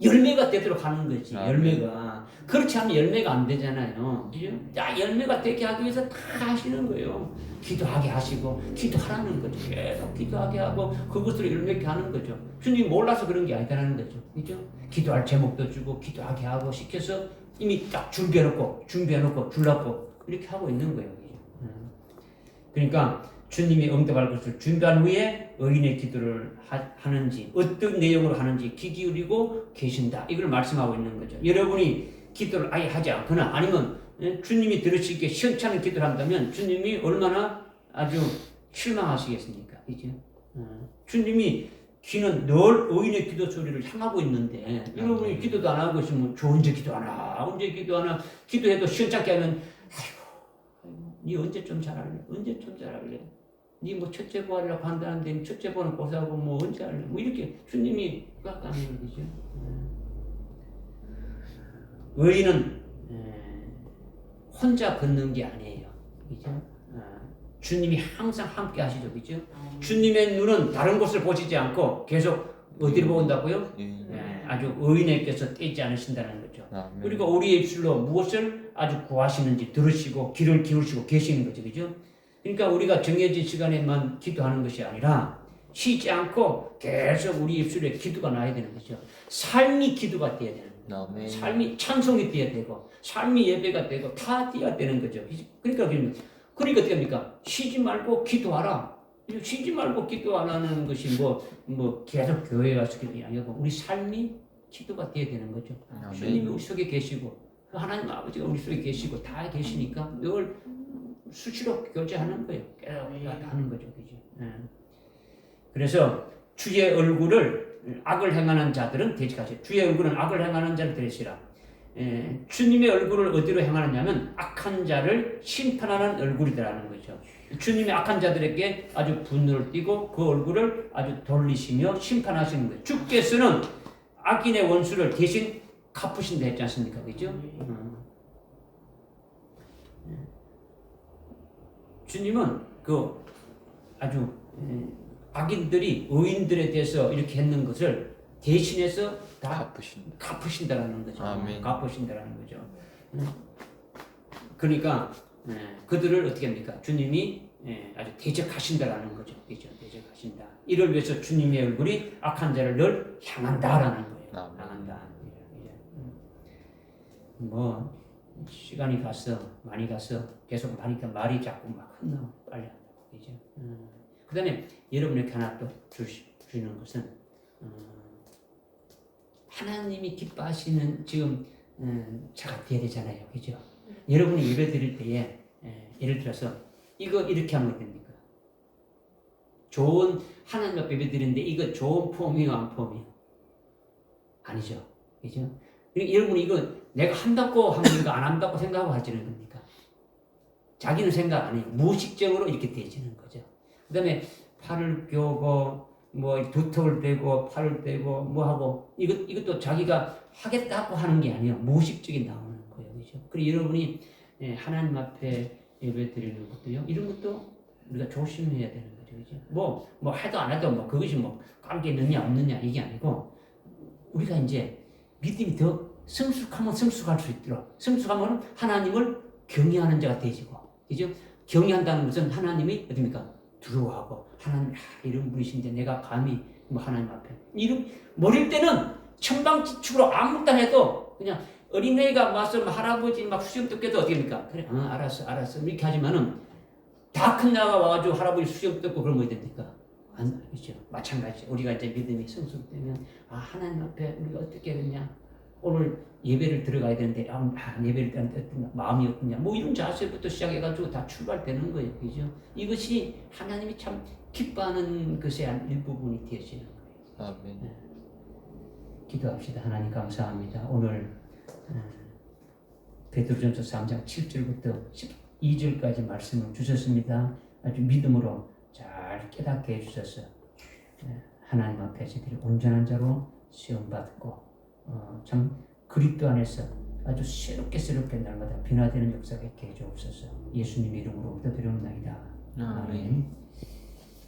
열매가 되도록 하는 거지. 열매가. 그렇지 않으면 열매가 안 되잖아요. 그죠? 자, 열매가 되게 하기 위해서 다 하시는 거예요. 기도하게 하시고 기도하라는 거죠. 계속 기도하게 하고 그것으로 열매게 하는 거죠. 주님이 몰라서 그런 게 아니다라는 거죠. 그죠? 기도할 제목도 주고 기도하게 하고 시켜서 이미 딱 준비해놓고 주려고 이렇게 하고 있는 거예요. 그러니까 주님이 응답할 것을 준비한 후에 의인의 기도를 하는지 어떤 내용으로 하는지 귀 기울이고 계신다. 이걸 말씀하고 있는 거죠. 여러분이 기도를 아예 하지 않거나 아니면 주님이 들으시기에 시원찮은 기도를 한다면 주님이 얼마나 아주 실망하시겠습니까? 그죠? 주님이 귀는 늘 의인의 기도 소리를 향하고 있는데 여러분이 기도도 안 하고 있으면 언제 기도하나 언제 기도하나 기도해도 시원찮게 하면 아이고 니 언제 좀 잘할래 언제 좀 잘할래 니 뭐 첫째 보 하려고 한다는데 첫째 보는 고사하고 뭐 언제 할래 뭐 이렇게 주님이 깎아내는 거죠. 의인은 혼자 걷는 게 아니에요. 그죠? 주님이 항상 함께 하시죠. 그죠? 주님의 눈은 다른 곳을 보시지 않고 계속 어디를 본다고요? 아주 의인에게서 떼지 않으신다는 거죠. 아멘. 그리고 우리의 입술로 무엇을 아주 구하시는지 들으시고 귀를 기울이시고 계시는 거죠. 그죠? 그러니까 우리가 정해진 시간에만 기도하는 것이 아니라 쉬지 않고 계속 우리 입술에 기도가 나야 되는 거죠. 삶이 기도가 돼야 되는 거죠. 아멘. 삶이 찬송이 돼야 되고 삶이 예배가 되고 다 돼야 되는 거죠. 그러니까 어떻게 합니까? 쉬지 말고 기도하라. 쉬지 말고 기도 안 하는 것이 뭐 계속 교회에 와서 기도가 아니고 우리 삶이 기도가 돼야 되는 거죠. 아멘. 주님이 우리 속에 계시고 하나님 아버지가 우리 속에 계시고 다 계시니까 늘 수시로 교제하는 거예요. 계속 하는 거죠. 그죠? 그래서 주의 얼굴을 악을 행하는 자들은 대적하시라. 주의 얼굴은 악을 행하는 자를 대시라. 주님의 얼굴을 어디로 향하느냐면 악한 자를 심판하는 얼굴이라는 거죠. 주님의 악한 자들에게 아주 분노를 띠고 그 얼굴을 아주 돌리시며 심판하시는 거예요. 주께서는 악인의 원수를 대신 갚으신다 했지 않습니까? 그죠? 주님은 그 아주 악인들이 의인들에 대해서 이렇게 했는 것을 대신해서 다 갚으신다라는 거죠. 아멘. 갚으신다라는 거죠. 그러니까 그들을 어떻게 합니까? 주님이 아주 대적하신다라는 거죠. 그죠? 대적하신다. 이를 위해서 주님의 얼굴이 악한 자를 늘 향한다라는 거예요. 아멘. 향한다. 뭐 시간이 많이 가서 계속 하니까 말이 자꾸 막 흘러 빨리 한다고 그죠? 그다음에 여러분에게 하나 또 드리는 것은 하나님이 기뻐하시는 지금 자가 돼야 되잖아요, 그죠? 여러분이 예배 드릴 때에 예를 들어서 이거 이렇게 하면 됩니까? 좋은 하나님 앞에 예배 드리는데 이거 좋은 폼이에요, 안 폼이에요? 아니죠, 그죠? 여러분이 이거 내가 한다고 하면 이거 안 한다고 생각하고 하시는 겁니까? 자기는 생각 안 해요. 무의식적으로 이렇게 되어지는 거죠. 그 다음에 팔을 껴고 뭐 두턱을 떼고 팔을 떼고 뭐 하고 이것도 자기가 하겠다고 하는 게 아니에요. 무의식적인 나오는 거예요, 그죠? 그리고 여러분이 하나님 앞에 예배 드리는 것도요. 이런 것도 우리가 조심해야 되는 거죠, 그죠? 뭐 해도 안 해도 뭐 그것이 뭐 관계 있느냐 없느냐 이게 아니고 우리가 이제 믿음이 더 성숙하면 성숙할 수 있도록 성숙하면 하나님을 경외하는 자가 되지고, 그죠? 경외한다는 것은 하나님이 어딥니까? 두려워하고 하나님 이런 분이신데 내가 감히 뭐 하나님 앞에 이런 모릴 때는 천방지축으로 아무것도 안 해도 그냥 어린애가 와서 할아버지 막 수염 뜯겨도 어떻게입니까? 그래, 알았어 이렇게 하지만은 다 큰 나가 와가지고 할아버지 수염 뜯고 그러면 어떻게 됩니까? 안 그렇죠. 마찬가지. 우리가 이제 믿음이 성숙되면 하나님 앞에 우리가 어떻게 했냐? 오늘 예배를 들어가야 되는데 예배를 드리는데 마음이 어떠냐? 뭐 이런 자세부터 시작해가지고 다 출발되는 거예요, 그죠? 이것이 하나님이 참 기뻐하는 것의 한 일부분이 되어지는 거예요. 아멘. 기도합시다. 하나님 감사합니다. 오늘 베드로전서 3장 7절부터 12절까지 말씀을 주셨습니다. 아주 믿음으로 잘 깨닫게 해주셔서 하나님 앞에 저희들이 온전한 자로 시험받고 참 그리스도 안에서 아주 새롭게 날마다 변화되는 역사가 있게 해주옵소서. 예수님의 이름으로 기도드리옵나이다. 아멘. 아멘.